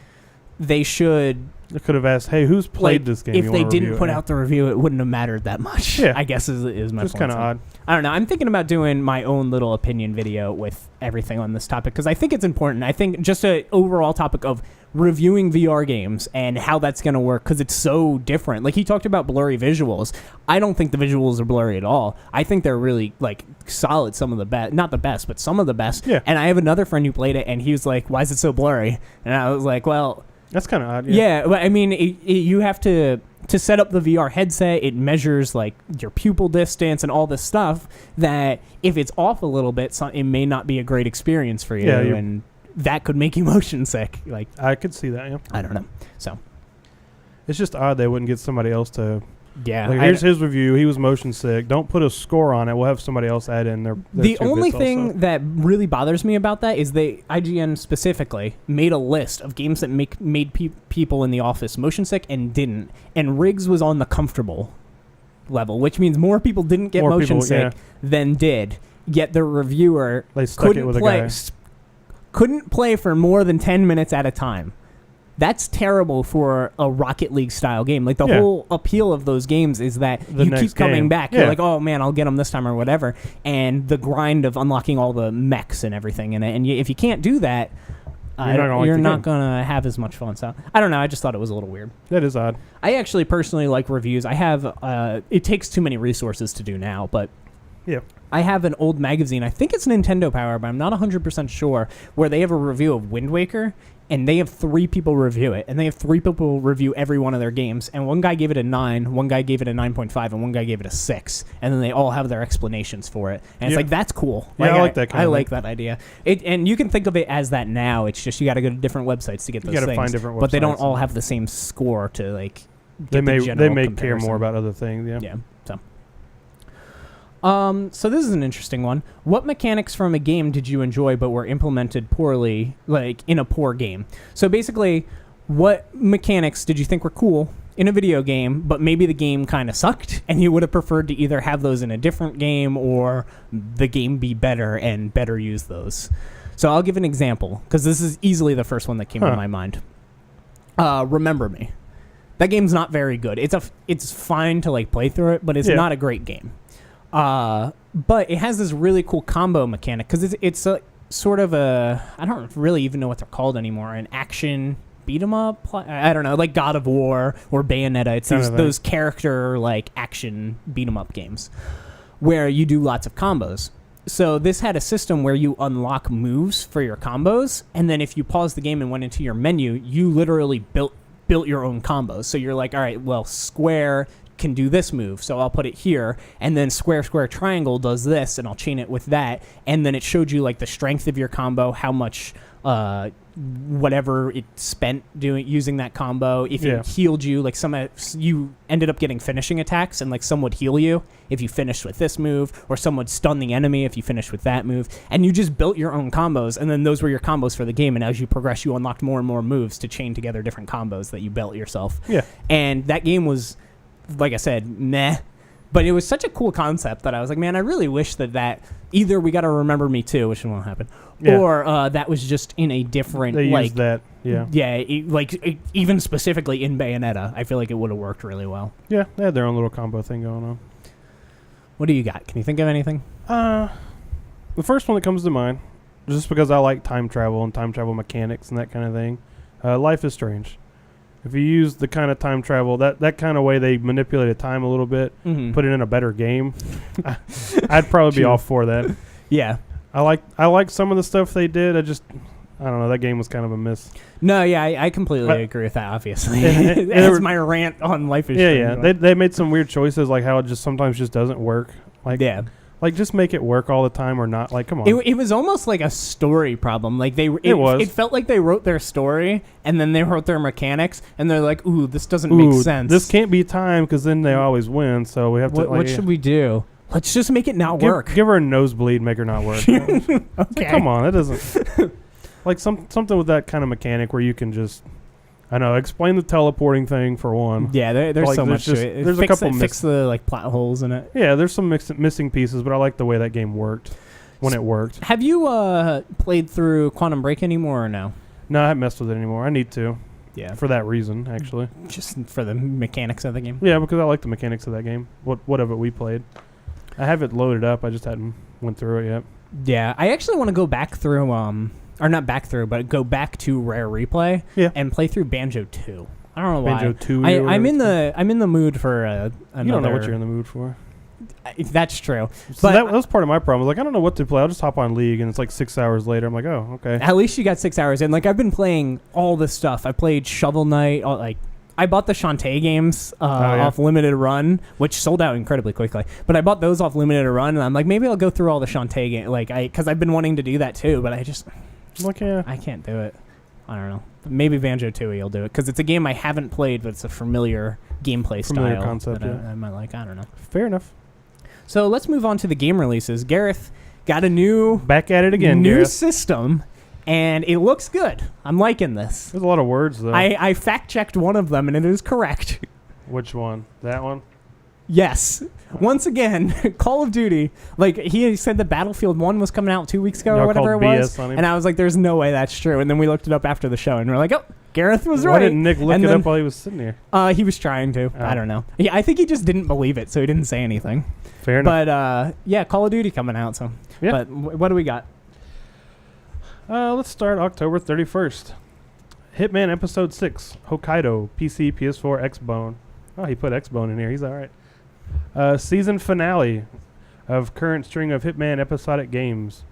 they should... They could have asked, hey, who's played this game? If they didn't put out the review, it wouldn't have mattered that much. Yeah. I guess is my point. Just kind of odd. I don't know. I'm thinking about doing my own little opinion video with everything on this topic because I think it's important. I think just an overall topic of reviewing VR games and how that's going to work because it's so different. Like he talked about blurry visuals. I don't think the visuals are blurry at all. I think they're really like solid. Some of the best, not the best, but some of the best. Yeah. And I have another friend who played it and he was like, why is it so blurry? And I was like, well... That's kind of odd. Yeah, but I mean, you have to set up the VR headset. It measures like your pupil distance and all this stuff. That if it's off a little bit, it may not be a great experience for you, and that could make you motion sick. Like I could see that. Yeah, I don't know. So it's just odd they wouldn't get somebody else to. Yeah, like, here's his review. He was motion sick. Don't put a score on it. We'll have somebody else add in their the only thing that really bothers me about that is IGN specifically made a list of games that made people in the office motion sick and didn't. And Riggs was on the comfortable level, which means more people didn't get motion sick than did. Yet the reviewer couldn't play for more than 10 minutes at a time. That's terrible for a Rocket League style game. Like the whole appeal of those games is that you keep coming back. You're like, oh man, I'll get them this time or whatever. And the grind of unlocking all the mechs and everything. And if you can't do that, you're not going to have as much fun. So I don't know. I just thought it was a little weird. That is odd. I actually personally like reviews. I have, it takes too many resources to do now, but yeah. I have an old magazine. I think it's Nintendo Power, but I'm not 100% sure, where they have a review of Wind Waker. and they have 3 people review it, and they have 3 people review every one of their games, and one guy gave it a 9, one guy gave it a 9.5, and one guy gave it a 6, and then they all have their explanations for it, and it's like, that's cool. Yeah, I like that kind of thing. like that idea. And you can think of it as that now. It's just you got to go to different websites to get those things. You got to find different websites. But they don't all have the same score to, like, They may comparison. care more about other things, yeah. Yeah, so this is an interesting one. What mechanics from a game did you enjoy but were implemented poorly, like in a poor game? So basically, what mechanics did you think were cool in a video game, but maybe the game kind of sucked, and you would have preferred to either have those in a different game or the game be better and better use those? So I'll give an example, because this is easily the first one that came to my mind. Remember Me. That game's not very good. It's fine to like play through it, but it's not a great game. But it has this really cool combo mechanic because it's a sort of I don't really even know what they're called anymore, an action beat 'em up. I don't know, like God of War or Bayonetta. It's those character like action beat 'em up games where you do lots of combos. So this had a system where you unlock moves for your combos, and then if you pause the game and went into your menu, you literally built your own combos. So you're like, all right, well, square can do this move, so I'll put it here, and then square triangle does this, and I'll chain it with that, and then it showed you like the strength of your combo, how much whatever it spent using that combo. If it healed you, like you ended up getting finishing attacks, and like some would heal you if you finished with this move, or some would stun the enemy if you finished with that move, and you just built your own combos, and then those were your combos for the game, and as you progress, you unlocked more and more moves to chain together different combos that you built yourself. And that game was, like I said, meh. But it was such a cool concept that I was like, man, I really wish that either we got to Remember Me Too, which won't happen, or that was just in a different, they like, used that, even specifically in Bayonetta, I feel like it would have worked really well. Yeah, they had their own little combo thing going on. What do you got? Can you think of anything? The first one that comes to mind, just because I like time travel and time travel mechanics and that kind of thing, Life is Strange. If you use the kind of time travel, that kind of way they manipulated time a little bit, put it in a better game, I'd probably be all for that. Yeah. I like some of the stuff they did. I don't know. That game was kind of a miss. No, yeah, I completely agree with that, obviously. That's my rant on Life is Strange. Yeah. They made some weird choices, like how it just sometimes just doesn't work. Like, just make it work all the time or not. Like, come on. It was almost like a story problem. Like, it felt like they wrote their story, and then they wrote their mechanics, and they're like, ooh, this doesn't make sense. This can't be time, because then they always win, so we have to... What should we do? Let's just make it not work. Give her a nosebleed, make her not work. Okay. Like, come on, that doesn't... Like, something with that kind of mechanic where you can just... I know. Explain the teleporting thing for one. Yeah, there's so much to it. There's a couple fix the like plot holes in it. Yeah, there's some missing pieces, but I like the way that game worked when it worked. Have you played through Quantum Break anymore or no? No, I haven't messed with it anymore. I need to. Yeah. For that reason, actually. Just for the mechanics of the game. Yeah, because I like the mechanics of that game. What of it we played. I have it loaded up. I just hadn't went through it yet. Yeah, I actually want to go back through or not back through, but go back to Rare Replay and play through Banjo 2. I don't know why. Banjo 2. I'm in the mood for another. You don't know what you're in the mood for. That's true. So that was part of my problem. Like, I don't know what to play. I'll just hop on League, and it's like 6 hours later. I'm like, oh, okay. At least you got 6 hours in. Like, I've been playing all this stuff. I played Shovel Knight. I bought the Shantae games off Limited Run, which sold out incredibly quickly. But I bought those off Limited Run, and I'm like, maybe I'll go through all the Shantae games. Because I've been wanting to do that too, but I can't do it. I don't know. Maybe Banjo 2 will do it, because it's a game I haven't played, but it's a familiar gameplay style concept, that I might like. I don't know. Fair enough. So let's move on to the game releases. Gareth got a back at it again. New Gareth. system, and it looks good. I'm liking this. There's a lot of words though. I fact checked one of them, and it is correct. Which one? That one? Yes. Once again, Call of Duty. Like, he said that Battlefield 1 was coming out 2 weeks ago or whatever it was. And I was like, there's no way that's true. And then we looked it up after the show, and we're like, oh, Gareth was right. Why didn't Nick look it up while he was sitting here? He was trying to. Oh. I don't know. Yeah, I think he just didn't believe it, so he didn't say anything. Fair enough. But, yeah, Call of Duty coming out. So, yeah. But what do we got? Let's start October 31st. Hitman Episode 6, Hokkaido, PC, PS4, Xbone. Oh, he put Xbone in here. He's all right. Season finale of current string of Hitman episodic games.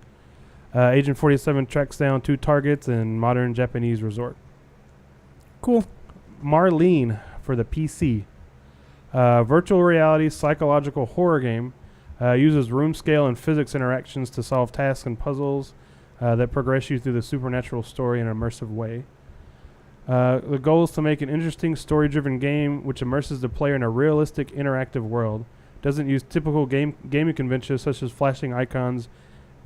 Agent 47 tracks down 2 targets in modern Japanese resort. Cool. Marlene for the PC. Virtual reality psychological horror game. Uses room scale and physics interactions to solve tasks and puzzles that progress you through the supernatural story in an immersive way. The goal is to make an interesting story-driven game which immerses the player in a realistic interactive world. Doesn't use typical gaming conventions such as flashing icons,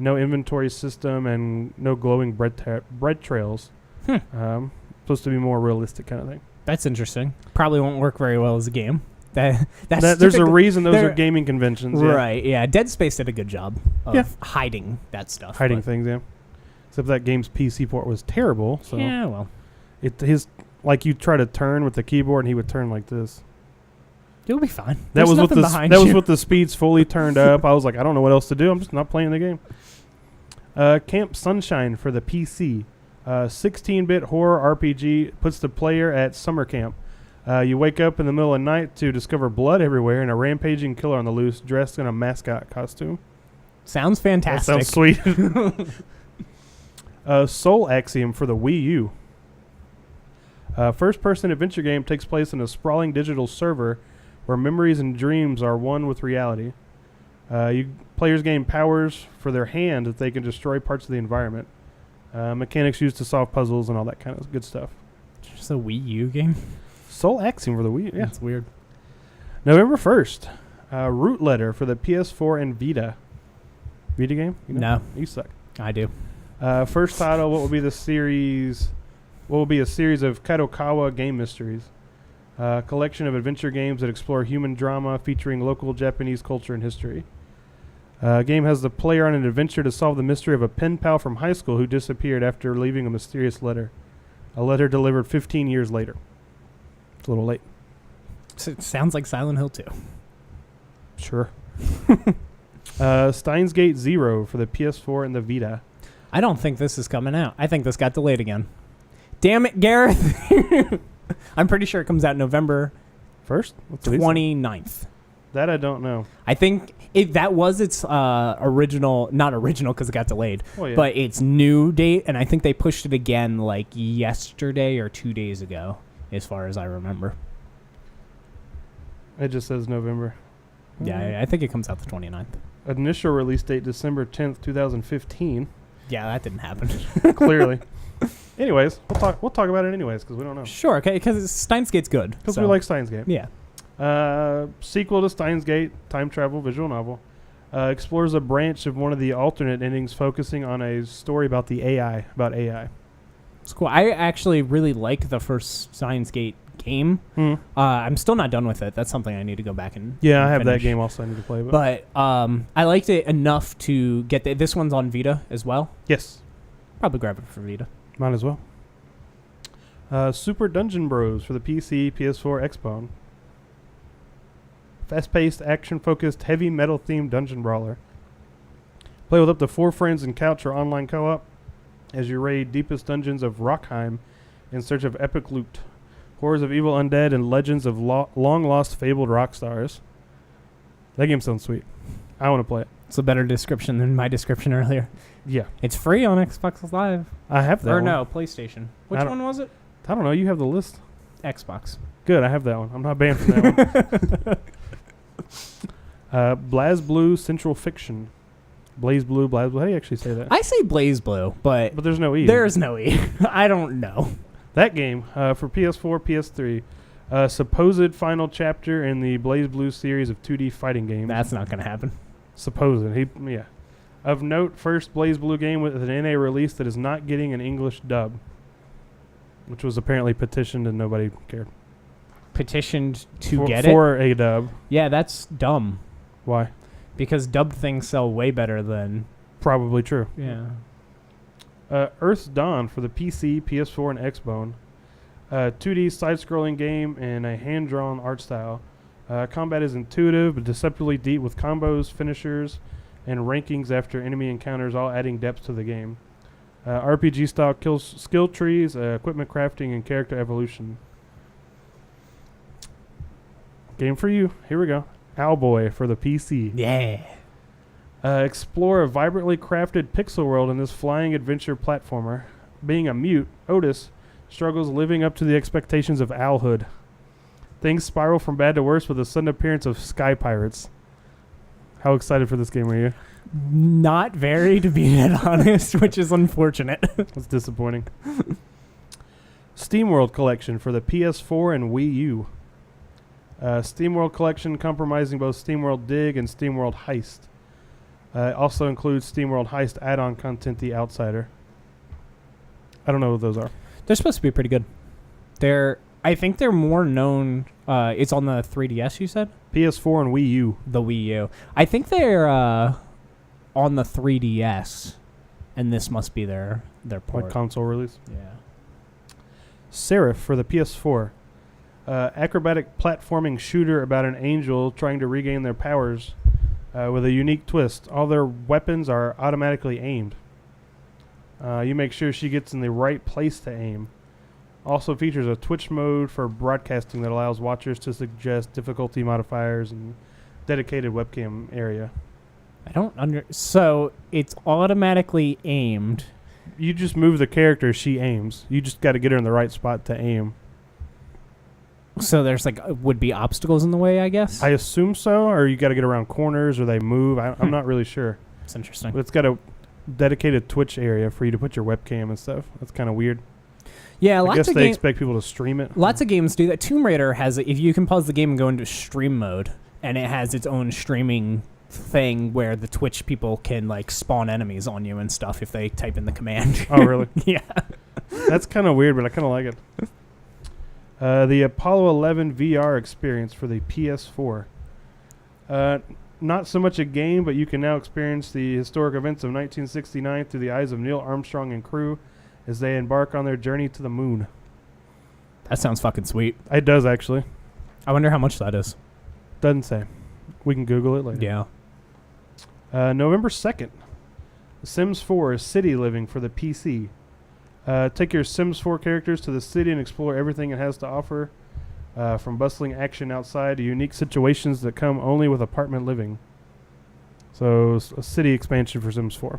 no inventory system, and no glowing bread trails. Supposed to be more realistic kind of thing. That's interesting. Probably won't work very well as a game. There's a reason those are gaming conventions. Yeah. Right, yeah. Dead Space did a good job of hiding that stuff. Hiding things, yeah. Except that game's PC port was terrible. So yeah, well. Like you try to turn with the keyboard and he would turn like this. You'll be fine. That was with the speeds fully turned up. I was like, I don't know what else to do. I'm just not playing the game. Camp Sunshine for the PC. 16-bit horror RPG puts the player at summer camp. You wake up in the middle of the night to discover blood everywhere and a rampaging killer on the loose dressed in a mascot costume. Sounds fantastic. That sounds sweet. Soul Axiom for the Wii U. First-person adventure game takes place in a sprawling digital server where memories and dreams are one with reality. Players gain powers for their hand that they can destroy parts of the environment. Mechanics used to solve puzzles and all that kind of good stuff. Just a Wii U game? Soul Axiom for the Wii. Yeah, it's weird. November 1st. Root Letter for the PS4 and Vita. Vita game? No. You suck. I do. First title, what will be a series of Kadokawa game mysteries. Collection of adventure games that explore human drama featuring local Japanese culture and history. Game has the player on an adventure to solve the mystery of a pen pal from high school who disappeared after leaving a mysterious letter. A letter delivered 15 years later. It's a little late. So it sounds like Silent Hill 2. Sure. Steins Gate Zero for the PS4 and the Vita. I don't think this is coming out. I think this got delayed again. Damn it, Gareth. I'm pretty sure it comes out November 1st? 29th. That I don't know. I think that was its original, not original because it got delayed, but its new date, and I think they pushed it again like yesterday or 2 days ago, as far as I remember. It just says November. Yeah, I think it comes out the 29th. Initial release date December 10th, 2015. Yeah, that didn't happen. Clearly. Anyways, we'll talk about it anyways because we don't know. Sure, okay, because Steins Gate's good. Because we like Steins Gate. Yeah. Sequel to Steins Gate, time travel visual novel, explores a branch of one of the alternate endings focusing on a story about AI. It's cool. I actually really like the first Steins Gate game. I'm still not done with it. That's something I need to go back and I finish. have that game also I need to play. But I liked it enough to get this one's on Vita as well. Yes. Probably grab it for Vita. Might as well. Super Dungeon Bros for the PC, PS4, Xbox. Fast-paced, action-focused, heavy metal-themed dungeon brawler. Play with up to 4 friends in couch or online co-op as you raid deepest dungeons of Rockheim in search of epic loot, horrors of evil undead, and legends of long-lost fabled rock stars. That game sounds sweet. I want to play it. It's a better description than my description earlier. Yeah. It's free on Xbox Live. I have that one. No, PlayStation. Which one was it? I don't know. You have the list. Xbox. Good. I have that one. I'm not banned from that one. BlazBlue Central Fiction. BlazBlue. How do you actually say that? I say BlazBlue, but there's no E. There's no E. I don't know. That game for PS4, PS3. Supposed final chapter in the BlazBlue series of 2D fighting games. That's not going to happen. Supposed. Of note, first BlazBlue game with an NA release that is not getting an English dub, which was apparently petitioned and nobody cared. Petitioned to get it? For a dub. Yeah, that's dumb. Why? Because dubbed things sell way better than... Probably true. Yeah. Earth's Dawn for the PC, PS4, and Xbox. 2D side-scrolling game in a hand-drawn art style. Combat is intuitive but deceptively deep with combos, finishers, and rankings after enemy encounters, all adding depth to the game. RPG-style skill trees, equipment crafting, and character evolution. Game for you. Here we go. Owlboy for the PC. Yeah. Explore a vibrantly crafted pixel world in this flying adventure platformer. Being a mute, Otis struggles living up to the expectations of owlhood. Things spiral from bad to worse with the sudden appearance of sky pirates. How excited for this game were you? Not very, to be honest, which is unfortunate. That's disappointing. SteamWorld Collection for the PS4 and Wii U. SteamWorld Collection comprising both SteamWorld Dig and SteamWorld Heist. It also includes SteamWorld Heist add-on content, The Outsider. I don't know what those are. They're supposed to be pretty good. I think they're more known. It's on the 3DS, you said? PS4 and Wii U. The Wii U. I think they're on the 3DS, and this must be their port. Like console release. Yeah. Seraph for the PS4. Acrobatic platforming shooter about an angel trying to regain their powers with a unique twist. All their weapons are automatically aimed. You make sure she gets in the right place to aim. Also features a Twitch mode for broadcasting that allows watchers to suggest difficulty modifiers and dedicated webcam area. So it's automatically aimed. You just move the character, she aims. You just got to get her in the right spot to aim. So there's would be obstacles in the way, I guess? I assume so, or you got to get around corners, or they move. I'm not really sure. It's interesting. But it's got a dedicated Twitch area for you to put your webcam and stuff. That's kind of weird. Yeah, I guess they expect people to stream it. Lots of games do that. Tomb Raider has it. If you can pause the game and go into stream mode, and it has its own streaming thing where the Twitch people can spawn enemies on you and stuff if they type in the command. Oh, really? Yeah. That's kind of weird, but I kind of like it. The Apollo 11 VR experience for the PS4. Not so much a game, but you can now experience the historic events of 1969 through the eyes of Neil Armstrong and crew as they embark on their journey to the moon. That sounds fucking sweet. It does, actually. I wonder how much that is. Doesn't say. We can Google it later. Yeah. November 2nd. Sims 4 City Living for the PC. Take your Sims 4 characters to the city and explore everything it has to offer, from bustling action outside to unique situations that come only with apartment living. So, a city expansion for Sims 4.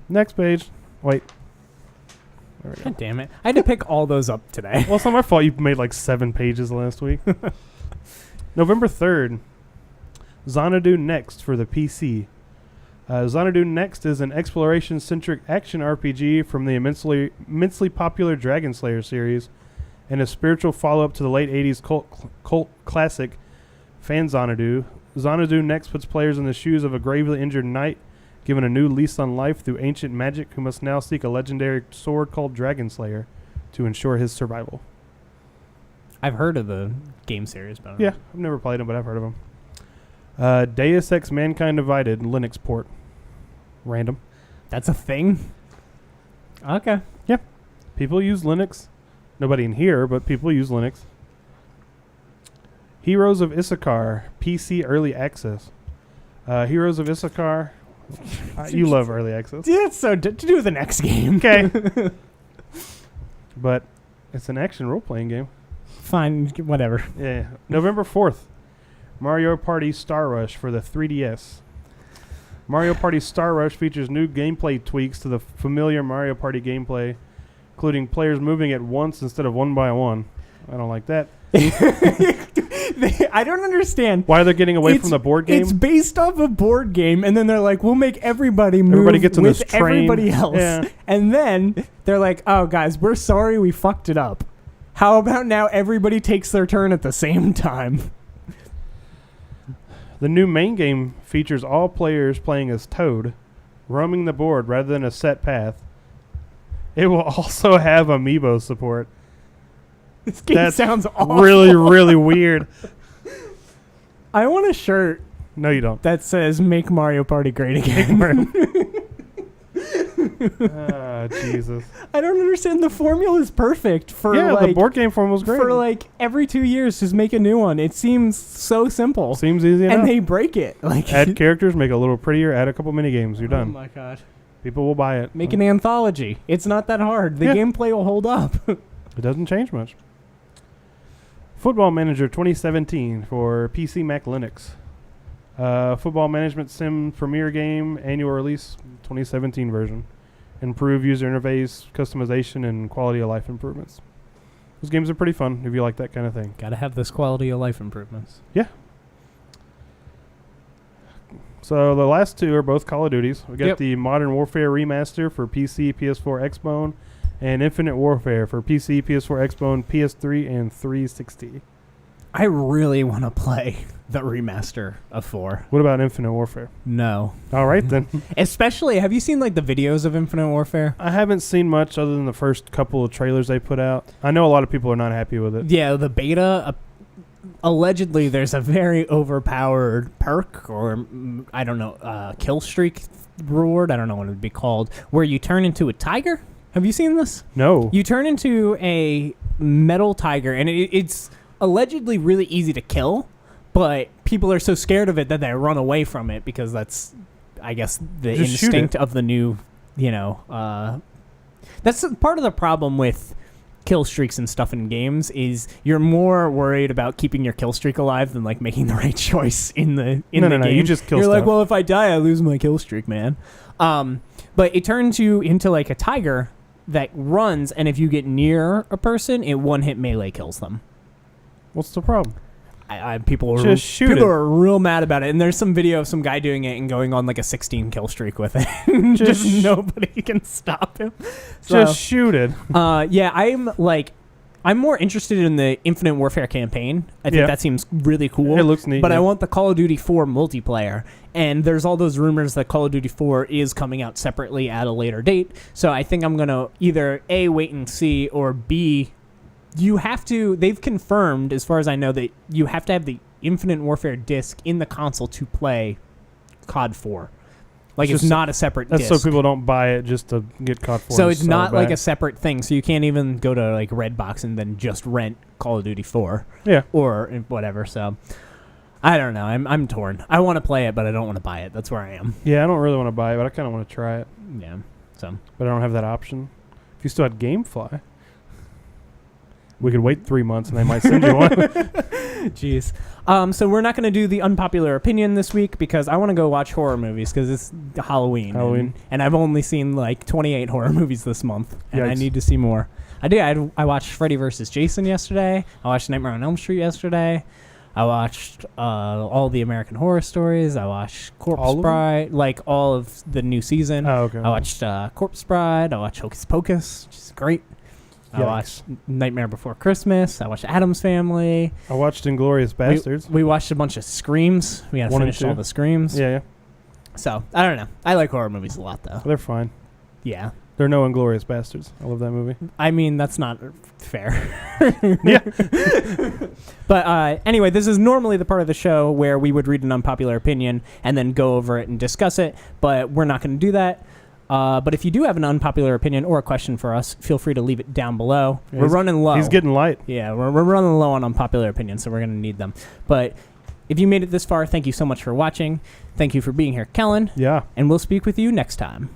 Next page. Wait. There we go. God damn it. I had to pick all those up today. Well, it's not my fault you made 7 pages last week. November 3rd. Xanadu Next for the PC. Xanadu Next is an exploration-centric action RPG from the immensely popular Dragon Slayer series and a spiritual follow-up to the late 80s cult classic Fan Xanadu. Xanadu Next puts players in the shoes of a gravely injured knight given a new lease on life through ancient magic who must now seek a legendary sword called Dragon Slayer to ensure his survival. I've heard of the game series, but Yeah, I've never played them, but I've heard of them. Deus Ex Mankind Divided Linux port. Random. That's a thing? Okay. Yeah. People use Linux. Nobody in here, but people use Linux. Heroes of Issachar PC Early Access. Heroes of Issachar. You love early access. Yeah, so to do the next game. Okay. But it's an action role-playing game. Fine, whatever. Yeah. November 4th. Mario Party Star Rush for the 3DS. Mario Party Star Rush features new gameplay tweaks to the familiar Mario Party gameplay, including players moving at once instead of one by one. I don't like that. I don't understand why they're getting away from the board game. It's based off a board game, and then they're like, we'll make everybody move Everybody gets on with this train. everybody else. Yeah. And then they're like, oh, guys, we're sorry we fucked it up. How about now everybody takes their turn at the same time? The new main game features all players playing as Toad, roaming the board rather than a set path. It will also have amiibo support. This game sounds awful. Really, really weird. I want a shirt No, you don't. that says "Make Mario Party Great Again." Jesus. I don't understand. The formula is perfect for the board game form was great. For every 2 years, just make a new one. It seems so simple. Seems easy enough. And they break it. Add characters, make it a little prettier, add a couple mini games. You're Oh done. my god. People will buy it. Make an anthology. It's not that hard. The gameplay will hold up. It doesn't change much. Football Manager 2017 for PC Mac Linux. Football Management Sim Premier Game, annual release, 2017 version. Improve user interface, customization, and quality of life improvements. Those games are pretty fun if you like that kind of thing. Gotta have this quality of life improvements. Yeah. So the last two are both Call of Duties. We got the Modern Warfare Remaster for PC, PS4, Xbone, and Infinite Warfare for PC, PS4, Xbone, PS3, and 360. I really want to play the remaster of 4. What about Infinite Warfare? No. All right, then. Especially, have you seen like the videos of Infinite Warfare? I haven't seen much other than the first couple of trailers they put out. I know a lot of people are not happy with it. Yeah, the beta, allegedly there's a very overpowered perk or, I don't know, kill streak reward, I don't know what it would be called, where you turn into a tiger. Have you seen this? No. You turn into a metal tiger, and it's allegedly really easy to kill, but people are so scared of it that they run away from it because that's, I guess, the Just instinct of the new, that's part of the problem with kill streaks and stuff in games is you're more worried about keeping your kill streak alive than like making the right choice in the game. No, you just kill You're stuff. like, well, if I die, I lose my kill streak, man. But it turns you into like a tiger that runs, and if you get near a person, it one-hit melee kills them. What's the problem? People are real mad about it, and there's some video of some guy doing it and going on like a 16 kill streak with it. Just nobody can stop him. So, just shoot it. Yeah, I'm more interested in the Infinite Warfare campaign. I think that seems really cool. It looks neat. But I want the Call of Duty 4 multiplayer. And there's all those rumors that Call of Duty 4 is coming out separately at a later date. So I think I'm going to either A, wait and see, or B, they've confirmed, as far as I know, that you have to have the Infinite Warfare disc in the console to play COD 4. Like, it's not a separate disc. That's so people don't buy it just to get COD 4. So it's not like a separate thing. So you can't even go to like Redbox and then just rent Call of Duty 4. Yeah. Or whatever. So I don't know. I'm torn. I want to play it, but I don't want to buy it. That's where I am. Yeah, I don't really want to buy it, but I kind of want to try it. Yeah. So. But I don't have that option. If you still had GameFly, we could wait 3 months and they might send you one. Jeez. So we're not going to do the unpopular opinion this week because I want to go watch horror movies because it's Halloween. And I've only seen like 28 horror movies this month. And I need to see more. I watched Freddy vs. Jason yesterday. I watched Nightmare on Elm Street yesterday. I watched all the American Horror Stories. I watched Corpse Bride, like all of the new season. Oh, okay. I watched Corpse Bride. I watched Hocus Pocus, which is great. I watched Nightmare Before Christmas. I watched Addams Family. I watched Inglourious Bastards. We watched a bunch of Screams. We got to finish all the Screams. Yeah. So, I don't know. I like horror movies a lot, though. They're fine. Yeah. They're no Inglourious Bastards. I love that movie. I mean, that's not fair. Yeah. But anyway, this is normally the part of the show where we would read an unpopular opinion and then go over it and discuss it, but we're not going to do that. But if you do have an unpopular opinion or a question for us, feel free to leave it down below. Yeah, we're running low. He's getting light. Yeah, we're running low on unpopular opinions, so we're going to need them. But if you made it this far, thank you so much for watching. Thank you for being here, Kellen. Yeah. And we'll speak with you next time.